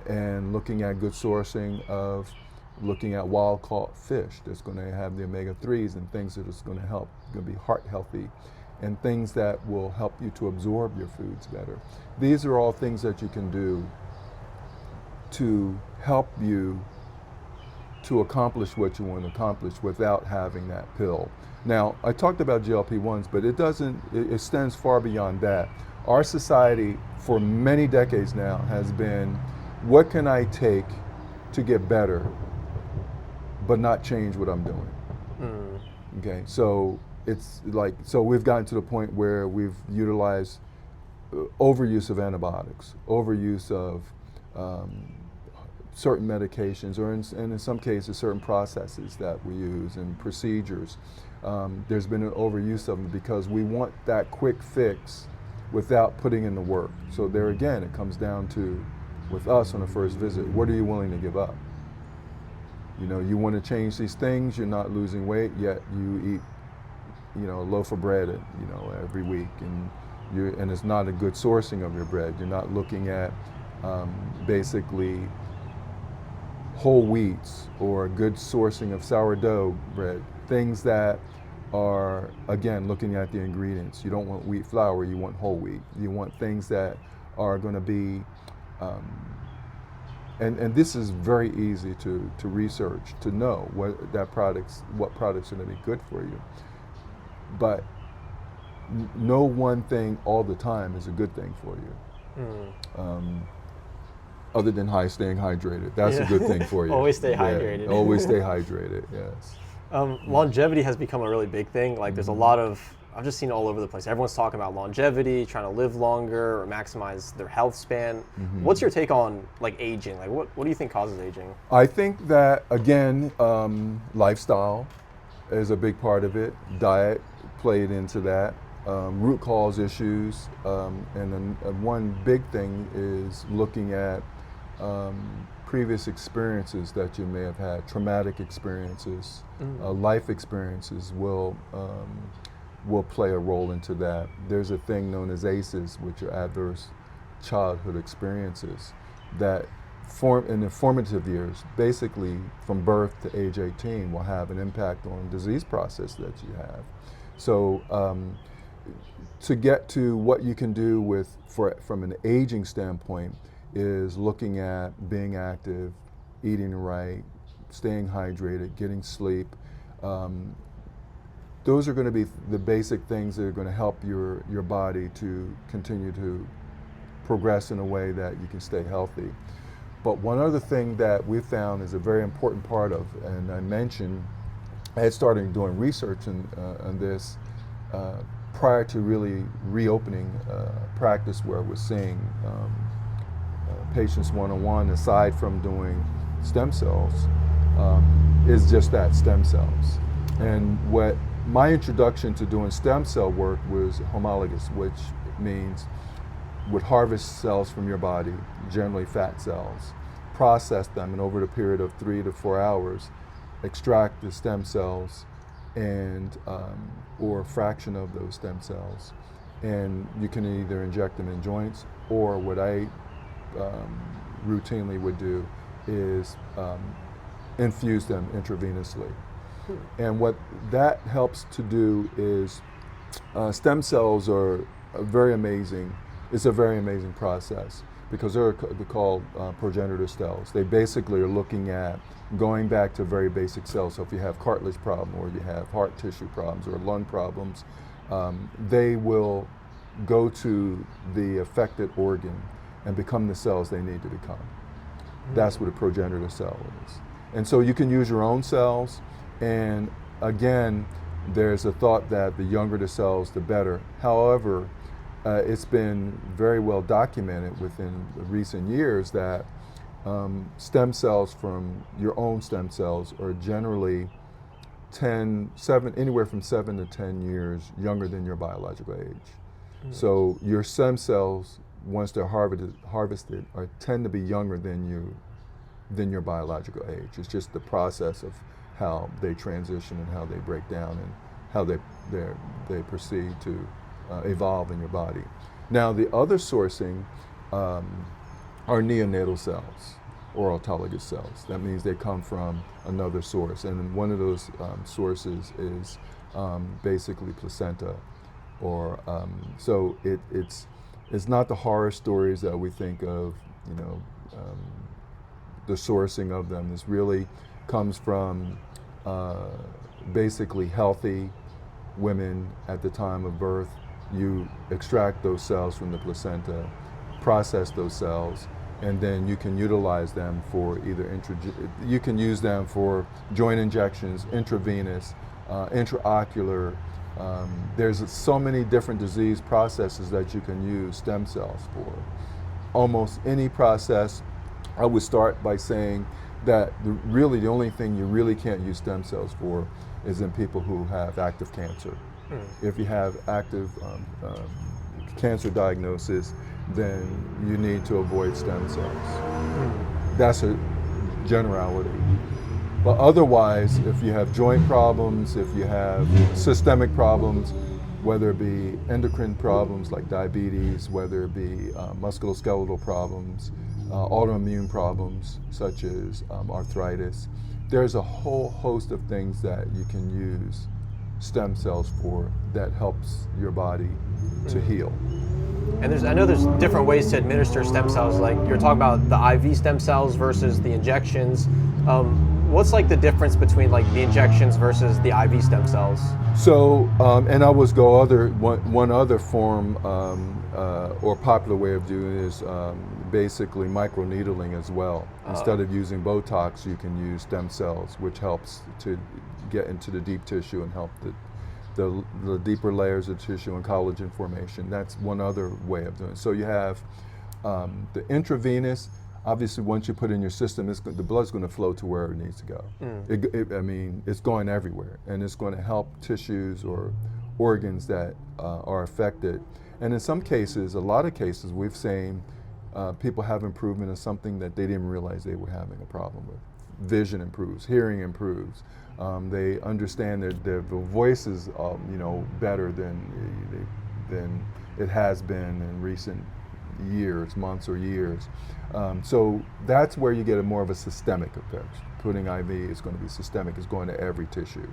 And looking at good sourcing of looking at wild caught fish that's going to have the omega-3s and things that is going to help, going to be heart healthy, and things that will help you to absorb your foods better. These are all things that you can do to help you to accomplish what you want to accomplish without having that pill. Now, I talked about GLP-1s, but it extends far beyond that. Our society for many decades now has been, what can I take to get better, but not change what I'm doing? Okay, so it's like, so we've gotten to the point where we've utilized overuse of antibiotics, overuse of certain medications, or in some cases certain processes that we use and procedures. There's been an overuse of them because we want that quick fix without putting in the work. So there again, it comes down to, with us on the first visit, what are you willing to give up? You know, you want to change these things, you're not losing weight, yet you eat a loaf of bread, every week, and it's not a good sourcing of your bread. You're not looking at basically whole wheats or a good sourcing of sourdough bread, things that are, again, looking at the ingredients. You don't want wheat flour, you want whole wheat. You want things that are going to be, and this is very easy to research, to know what products are going to be good for you. But no one thing all the time is a good thing for you. Other than staying hydrated. That's a good thing for you. Always stay hydrated. Always stay hydrated, yes. Longevity has become a really big thing. Like there's a lot of, I've just seen it all over the place. Everyone's talking about longevity, trying to live longer or maximize their health span. What's your take on like aging? Like what do you think causes aging? I think that, again, lifestyle is a big part of it. Diet played into that. Root cause issues. And then one big thing is looking at previous experiences that you may have had, traumatic experiences, life experiences will play a role into that. There's a thing known as ACEs, which are adverse childhood experiences, that in the formative years, basically from birth to age 18, will have an impact on disease process that you have. So to get to what you can do from an aging standpoint is looking at being active, eating right, staying hydrated, getting sleep. Those are going to be the basic things that are going to help your body to continue to progress in a way that you can stay healthy. But one other thing that we found is a very important part of, and I mentioned, I had started doing research on this prior to really reopening practice where we're seeing patients one-on-one, aside from doing stem cells, is just that, stem cells. And what my introduction to doing stem cell work was homologous, which means would harvest cells from your body, generally fat cells, process them, and over the period of 3 to 4 hours, extract the stem cells and or a fraction of those stem cells. And you can either inject them in joints, or what I routinely would do is infuse them intravenously. And what that helps to do is stem cells are very amazing. It's a very amazing process because they're called progenitor cells. They basically are looking at going back to very basic cells. So if you have cartilage problem, or you have heart tissue problems or lung problems, they will go to the affected organ and become the cells they need to become. That's what a progenitor cell is. And so you can use your own cells, and again, there's a thought that the younger the cells, the better. However, it's been very well documented within recent years that stem cells from your own stem cells are generally anywhere from 7 to 10 years younger than your biological age. So your stem cells, once they're harvested, tend to be younger than your biological age. It's just the process of how they transition and how they break down and how they proceed to evolve in your body. Now, the other sourcing are neonatal cells or autologous cells. That means they come from another source, and one of those sources is basically placenta. Or so it's not the horror stories that we think of, the sourcing of them. This really comes from basically healthy women at the time of birth. You extract those cells from the placenta, process those cells, and then you can utilize them for you can use them for joint injections, intravenous, intraocular. There's so many different disease processes that you can use stem cells for. Almost any process. I would start by saying that really the only thing you really can't use stem cells for is in people who have active cancer. If you have active cancer diagnosis, then you need to avoid stem cells. That's a generality. But otherwise, if you have joint problems, if you have systemic problems, whether it be endocrine problems like diabetes, whether it be musculoskeletal problems, autoimmune problems such as arthritis, there's a whole host of things that you can use stem cells for that helps your body to heal. And I know there's different ways to administer stem cells. Like you're talking about the IV stem cells versus the injections. What's like the difference between like the injections versus the IV stem cells? So, and I was go one other form or popular way of doing it is basically microneedling as well. Instead of using Botox, you can use stem cells, which helps to get into the deep tissue and help the deeper layers of tissue and collagen formation. That's one other way of doing it. So you have the intravenous. Obviously, once you put it in your system, the blood's going to flow to where it needs to go. I mean, it's going everywhere, and it's going to help tissues or organs that are affected. And in some cases, a lot of cases, we've seen people have improvement in something that they didn't realize they were having a problem with. Vision improves, hearing improves. They understand their voice is, better than it has been in recent years, months or years. So that's where you get more of a systemic effect. Putting IV is going to be systemic, it's going to every tissue.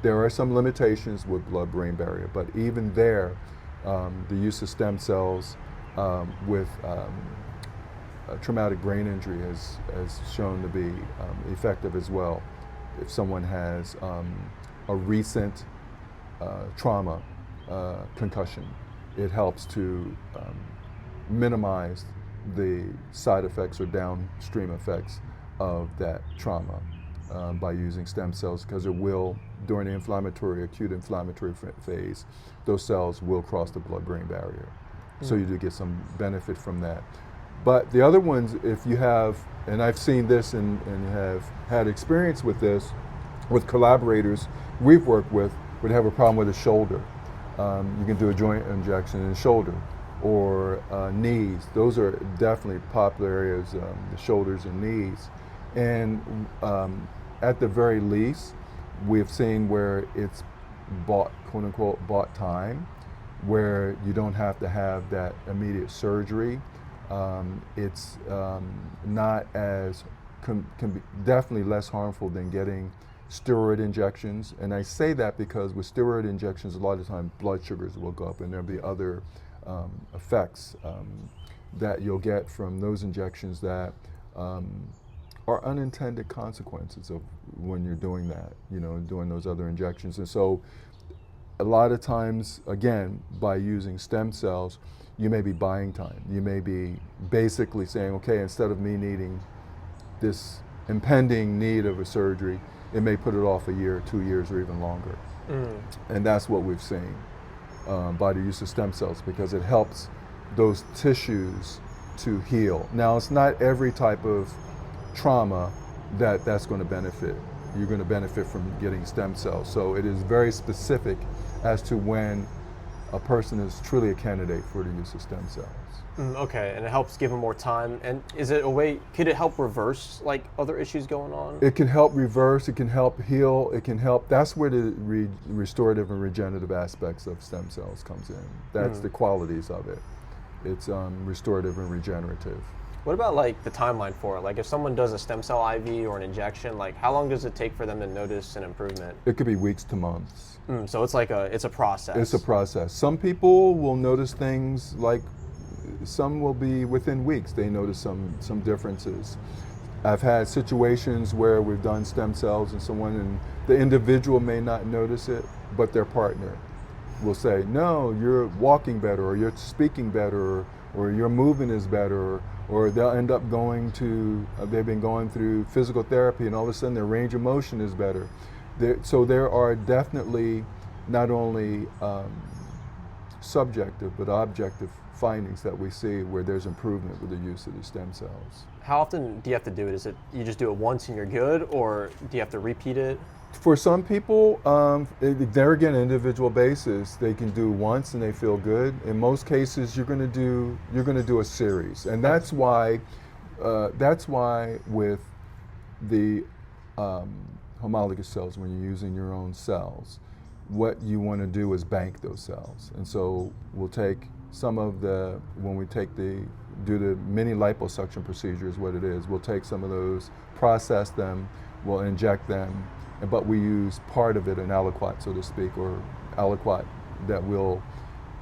There are some limitations with blood-brain barrier, but even there, the use of stem cells with traumatic brain injury has shown to be effective as well. If someone has a recent trauma, concussion, it helps to minimize the side effects or downstream effects of that trauma by using stem cells, because it will, during the acute inflammatory phase, those cells will cross the blood-brain barrier. So you do get some benefit from that. But the other ones, if you have, and I've seen this and have had experience with this, with collaborators we've worked with, would have a problem with the shoulder. You can do a joint injection in the shoulder, or knees. Those are definitely popular areas, the shoulders and knees. And at the very least, we've seen where it's bought, quote unquote, bought time, where you don't have to have that immediate surgery. It's not as, can be definitely less harmful than getting steroid injections. And I say that because with steroid injections, a lot of times blood sugars will go up, and there'll be other effects that you'll get from those injections that are unintended consequences of when you're doing that, doing those other injections. And so a lot of times, again, by using stem cells, you may be buying time. You may be basically saying, okay, instead of me needing this impending need of a surgery, it may put it off a year, 2 years, or even longer. And that's what we've seen by the use of stem cells, because it helps those tissues to heal. Now, it's not every type of trauma that's going to benefit. You're going to benefit from getting stem cells. So it is very specific as to when a person is truly a candidate for the use of stem cells. Okay, and it helps give them more time. And is it a way, could it help reverse like other issues going on? It can help reverse, it can help heal, it can help, that's where the restorative and regenerative aspects of stem cells comes in. That's the qualities of it. It's restorative and regenerative. What about like the timeline for it? Like if someone does a stem cell IV or an injection, like how long does it take for them to notice an improvement? It could be weeks to months. So it's like it's a process. It's a process. Some people will notice things like, some will be within weeks, they notice some differences. I've had situations where we've done stem cells and the individual may not notice it, but their partner will say, no, you're walking better, or you're speaking better, or your movement is better, or they'll end up they've been going through physical therapy, and all of a sudden their range of motion is better. So there are definitely not only subjective but objective findings that we see where there's improvement with the use of the stem cells. How often do you have to do it? Is it you just do it once and you're good, or do you have to repeat it? For some people, there again, individual basis, they can do once and they feel good. In most cases, you're going to do a series, and that's why with the homologous cells, when you're using your own cells, what you want to do is bank those cells. And so we'll take some of the, when we do the mini liposuction procedure is what it is, we'll take some of those, process them, we'll inject them, but we use part of it, an aliquot, so to speak, or aliquot that we'll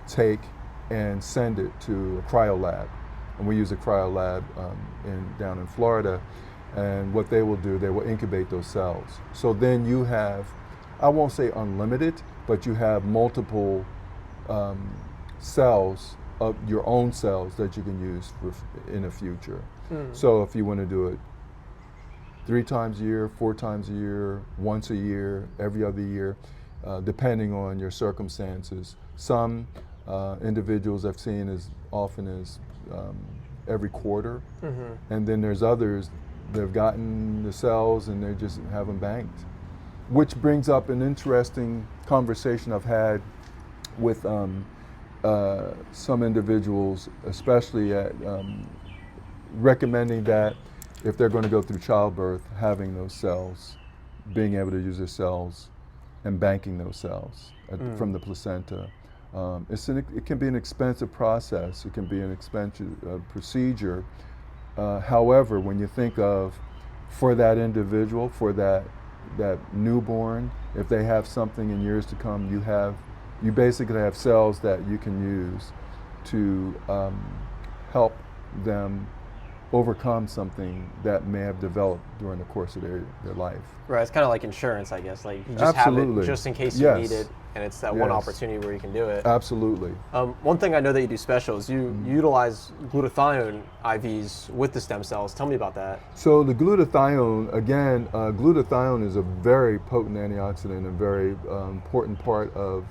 take and send it to a cryo lab. And we use a cryo lab down in Florida. And what they will do, they will incubate those cells. So then you have, I won't say unlimited, but you have multiple cells of your own cells that you can use in the future. So if you want to do it 3 times a year, 4 times a year, once a year, every other year, depending on your circumstances. Some individuals I've seen as often as every quarter, and then there's others, they've gotten the cells and they just have them banked. Which brings up an interesting conversation I've had with some individuals, especially at recommending that if they're going to go through childbirth, having those cells, being able to use their cells and banking those cells from the placenta. It can be an expensive process. It can be an expensive procedure. However, when you think of, for that individual, for that newborn, if they have something in years to come, you basically have cells that you can use to help them overcome something that may have developed during the course of their life. Right, it's kind of like insurance, I guess. Like, you just have it just in case you need it, and it's that one opportunity where you can do it. Absolutely. One thing I know that you do special is you utilize glutathione IVs with the stem cells. Tell me about that. So the glutathione, again, glutathione is a very potent antioxidant and very important part of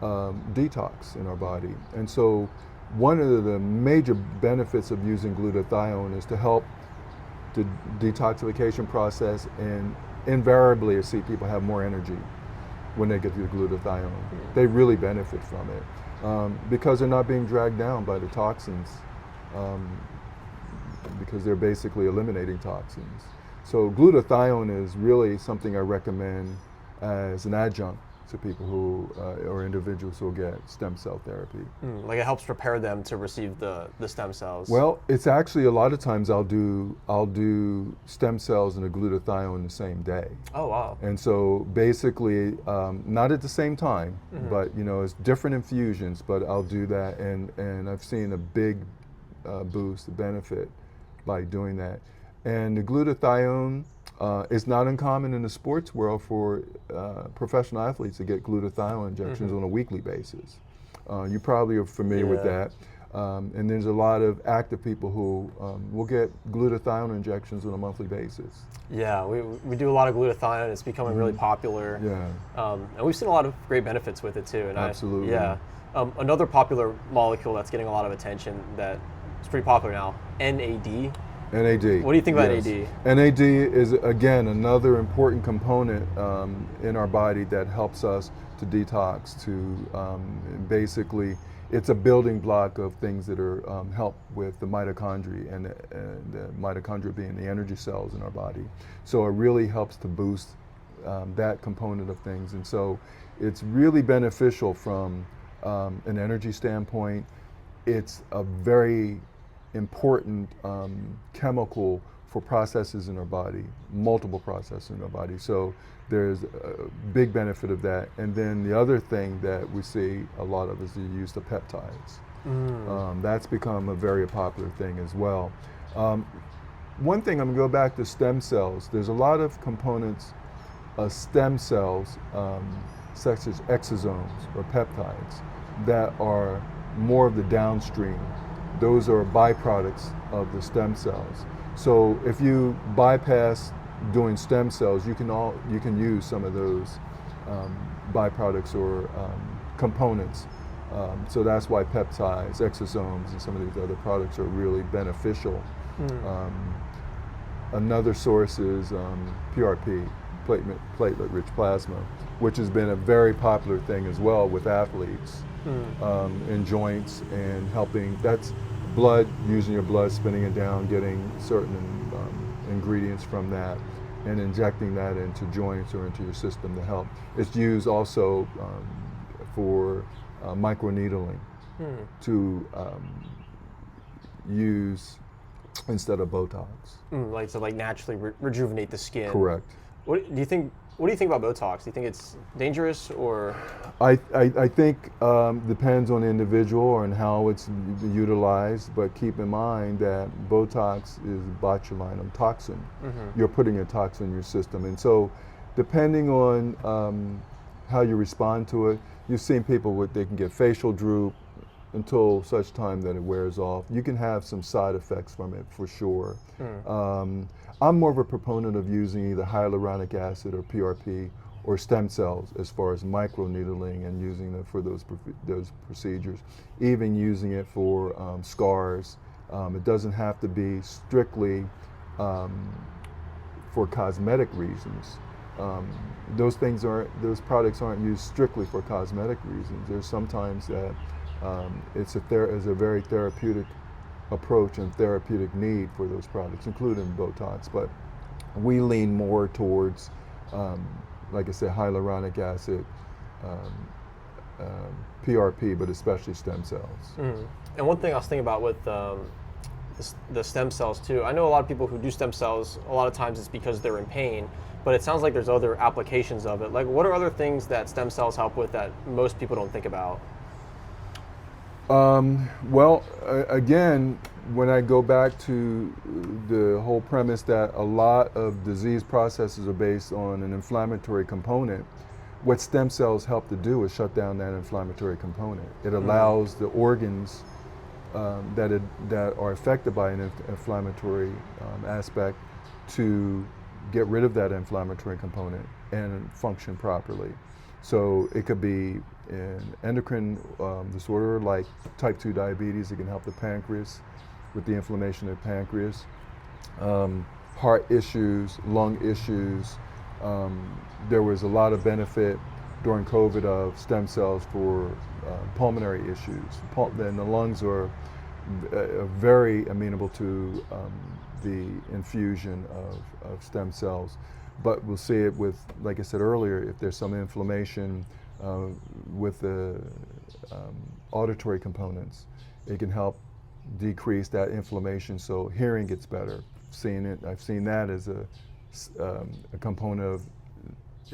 detox in our body. And so one of the major benefits of using glutathione is to help the detoxification process, and invariably I see people have more energy when they get the glutathione. They really benefit from it because they're not being dragged down by the toxins, because they're basically eliminating toxins. So glutathione is really something I recommend as an adjunct to people who, or individuals who will get stem cell therapy. Like, it helps prepare them to receive the stem cells. Well, it's actually, a lot of times I'll do stem cells and a glutathione the same day. Oh, wow. And so basically, not at the same time, but it's different infusions, but I'll do that, and I've seen a big boost, a benefit by doing that. And the glutathione, it's not uncommon in the sports world for professional athletes to get glutathione injections on a weekly basis. You probably are familiar with that. And there's a lot of active people who will get glutathione injections on a monthly basis. Yeah, we do a lot of glutathione. It's becoming really popular. Yeah. And we've seen a lot of great benefits with it too. And Absolutely. Another popular molecule that's getting a lot of attention that is pretty popular now, NAD. NAD. What do you think about NAD? NAD is, again, another important component in our body that helps us to detox, to basically, it's a building block of things that are help with the mitochondria, and the mitochondria being the energy cells in our body. So it really helps to boost that component of things. And so it's really beneficial from an energy standpoint. It's a very important chemical for processes in our body, multiple processes in our body. So there's a big benefit of that. And then the other thing that we see a lot of is the use of peptides. That's become a very popular thing as well. One thing, I'm going to go back to stem cells. There's a lot of components of stem cells, such as exosomes or peptides, that are more of the downstream. Those are byproducts of the stem cells. So if you bypass doing stem cells, you can use some of those byproducts or components. So that's why peptides, exosomes, and some of these other products are really beneficial. Another source is PRP, platelet-rich plasma, which has been a very popular thing as well with athletes in joints, and helping, that's blood, using your blood, spinning it down, getting certain ingredients from that, and injecting that into joints or into your system to help. It's used also for microneedling to use instead of Botox. Like to like naturally rejuvenate the skin. Correct. What do you think? What do you think about Botox? Do you think it's dangerous or? I think depends on the individual and how it's utilized, but keep in mind that Botox is botulinum toxin. You're putting a toxin in your system, and so depending on how you respond to it, you've seen people they can get facial droop until such time that it wears off. You can have some side effects from it for sure. I'm more of a proponent of using either hyaluronic acid or PRP or stem cells as far as microneedling and using them for those procedures, even using it for scars. It doesn't have to be strictly for cosmetic reasons. Those products aren't used strictly for cosmetic reasons. There's sometimes that it's a very therapeutic approach and therapeutic need for those products, including Botox. But we lean more towards, like I said, hyaluronic acid, PRP, but especially stem cells. And one thing I was thinking about with the stem cells too, I know a lot of people who do stem cells, a lot of times it's because they're in pain, but it sounds like there's other applications of it. Like, what are other things that stem cells help with that most people don't think about? Well, again, when I go back to the whole premise that a lot of disease processes are based on an inflammatory component, what stem cells help to do is shut down that inflammatory component. It allows the organs that are affected by an inflammatory aspect to get rid of that inflammatory component and function properly. So it could be an endocrine disorder like type 2 diabetes. It can help the pancreas with the inflammation of the pancreas. Heart issues, lung issues. There was a lot of benefit during COVID of stem cells for pulmonary issues. And the lungs are very amenable to the infusion of stem cells. But we'll see it with, like I said earlier, if there's some inflammation with the auditory components, it can help decrease that inflammation so hearing gets better. I've seen that as a component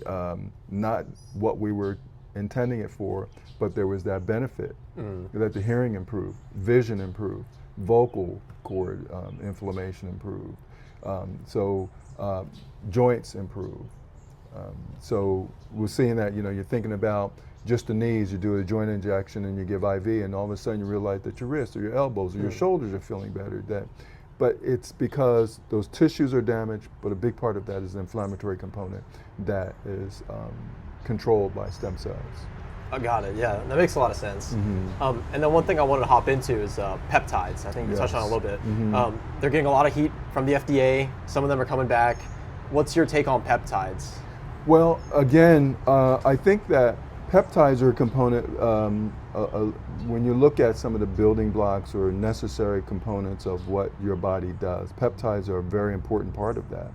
of not what we were intending it for, but there was that benefit that the hearing improved, vision improved, vocal cord inflammation improved. So joints improve. So we're seeing that, you're thinking about just the knees, you do a joint injection and you give IV, and all of a sudden you realize that your wrists or your elbows or your shoulders are feeling better. But it's because those tissues are damaged, but a big part of that is the inflammatory component that is controlled by stem cells. I got it, yeah, that makes a lot of sense. And then one thing I wanted to hop into is peptides. I think you touched on it a little bit. They're getting a lot of heat from the FDA. Some of them are coming back. What's your take on peptides? Well, again, I think that peptides are a component, when you look at some of the building blocks or necessary components of what your body does, peptides are a very important part of that.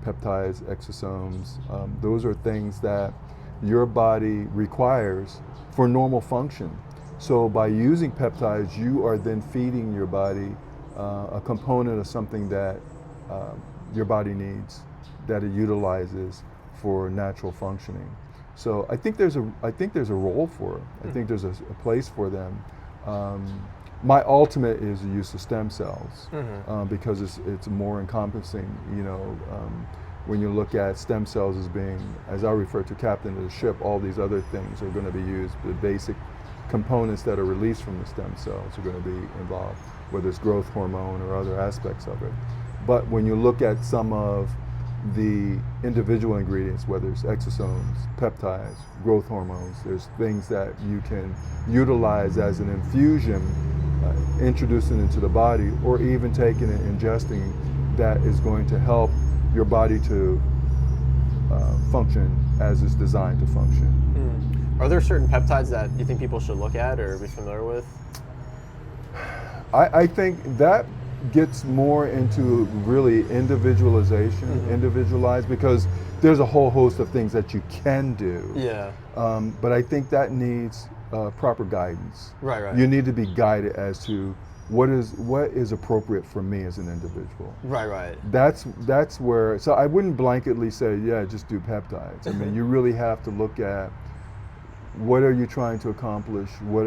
Peptides, exosomes, those are things that your body requires for normal function. So by using peptides, you are then feeding your body a component of something that your body needs, that it utilizes for natural functioning. So I think there's a role for it. I think there's a place for them. My ultimate is the use of stem cells because it's more encompassing. When you look at stem cells as being, as I refer to, captain of the ship, all these other things are going to be used. The basic components that are released from the stem cells are going to be involved, whether it's growth hormone or other aspects of it. But when you look at some of the individual ingredients, whether it's exosomes, peptides, growth hormones, there's things that you can utilize as an infusion, introducing into the body, or even taking and ingesting, that is going to help your body to function as it's designed to function. Are there certain peptides that you think people should look at or be familiar with? I think that gets more into really individualization, individualized, because there's a whole host of things that you can do. Yeah. But I think that needs proper guidance. Right, right. You need to be guided as to what is appropriate for me as an individual. Right, right. That's where. So I wouldn't blanketly say, yeah, just do peptides. I mean, you really have to look at what are you trying to accomplish. What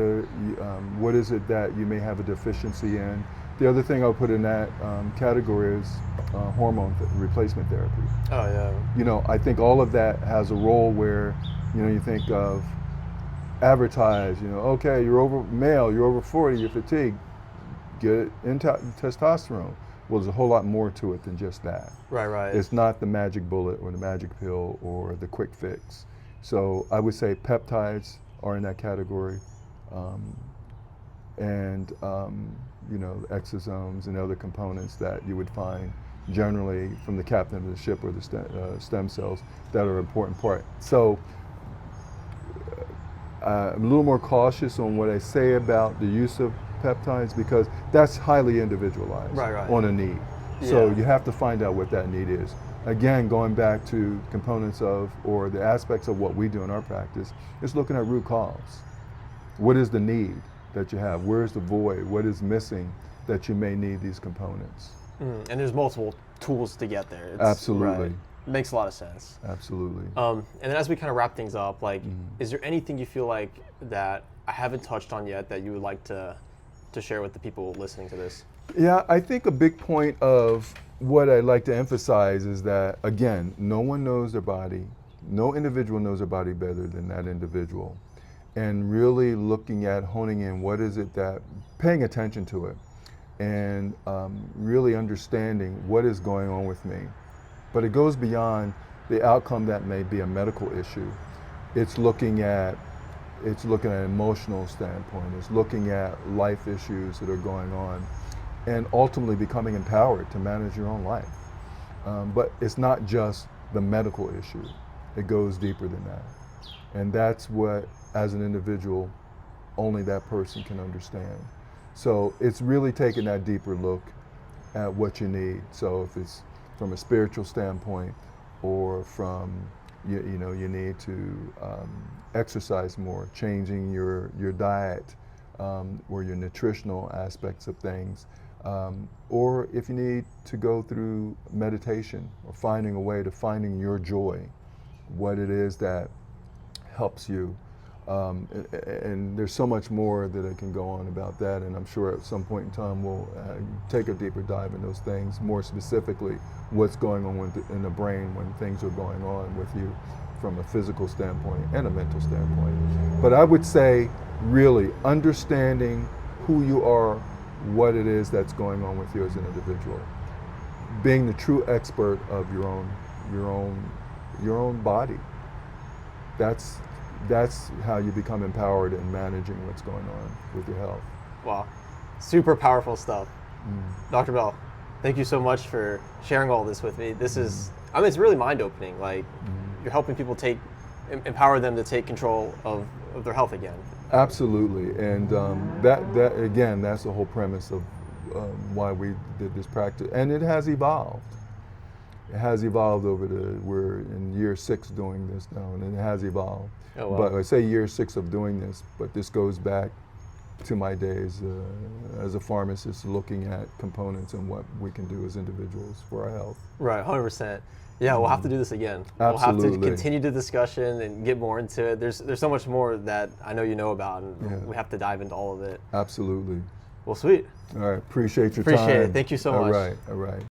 is it that you may have a deficiency in. The other thing I'll put in that category is hormone replacement therapy. Oh yeah. You know, I think all of that has a role where, you know, you think of advertise, you know, okay, you're over 40, you're fatigued, get testosterone. Well, there's a whole lot more to it than just that. Right, right. It's not the magic bullet or the magic pill or the quick fix. So I would say peptides are in that category, and you know, exosomes and other components that you would find generally from the captain of the ship or the stem cells that are an important part. So I'm a little more cautious on what I say about the use of peptides because that's highly individualized on a need. So you have to find out what that need is. Again, going back to components of or the aspects of what we do in our practice, is looking at root cause. What is the need that you have? Where's the void? What is missing that you may need these components? And there's multiple tools to get there. Absolutely. Right. Makes a lot of sense. Absolutely. And then as we kind of wrap things up, like, is there anything you feel like that I haven't touched on yet that you would like to share with the people listening to this? Yeah, I think a big point of what I'd like to emphasize is that, again, no one knows their body. No individual knows their body better than that individual. And really looking at, honing in, what is it that, paying attention to it, and really understanding what is going on with me. But it goes beyond the outcome that may be a medical issue. It's looking at an emotional standpoint. It's looking at life issues that are going on, and ultimately becoming empowered to manage your own life. But it's not just the medical issue. It goes deeper than that. And that's what, as an individual, only that person can understand. So it's really taking that deeper look at what you need. So if it's from a spiritual standpoint, or from, you know, you need to exercise more, changing your diet, or your nutritional aspects of things, or if you need to go through meditation or finding a way to finding your joy, what it is that helps you. And there's so much more that I can go on about that, and I'm sure at some point in time we'll take a deeper dive in those things, more specifically what's going on in the brain when things are going on with you from a physical standpoint and a mental standpoint. But I would say really understanding who you are, what it is that's going on with you as an individual, being the true expert of your own body. That's how you become empowered in managing what's going on with your health. Wow, super powerful stuff. Dr. Bell, thank you so much for sharing all this with me. This is, I mean, it's really mind-opening. Like, you're helping people empower them to take control of their health again. Absolutely, and that again, that's the whole premise of why we did this practice, and it has evolved. It has evolved we're in year 6 doing this now, and it has evolved. Oh, wow. But I say year 6 of doing this, but this goes back to my days as a pharmacist, looking at components and what we can do as individuals for our health. Right, 100%. Yeah, we'll have to do this again. Absolutely. We'll have to continue the discussion and get more into it. There's so much more that I know you know about, and we have to dive into all of it. Absolutely. Well, sweet. All right, appreciate your time. Appreciate it. Thank you so much. All right.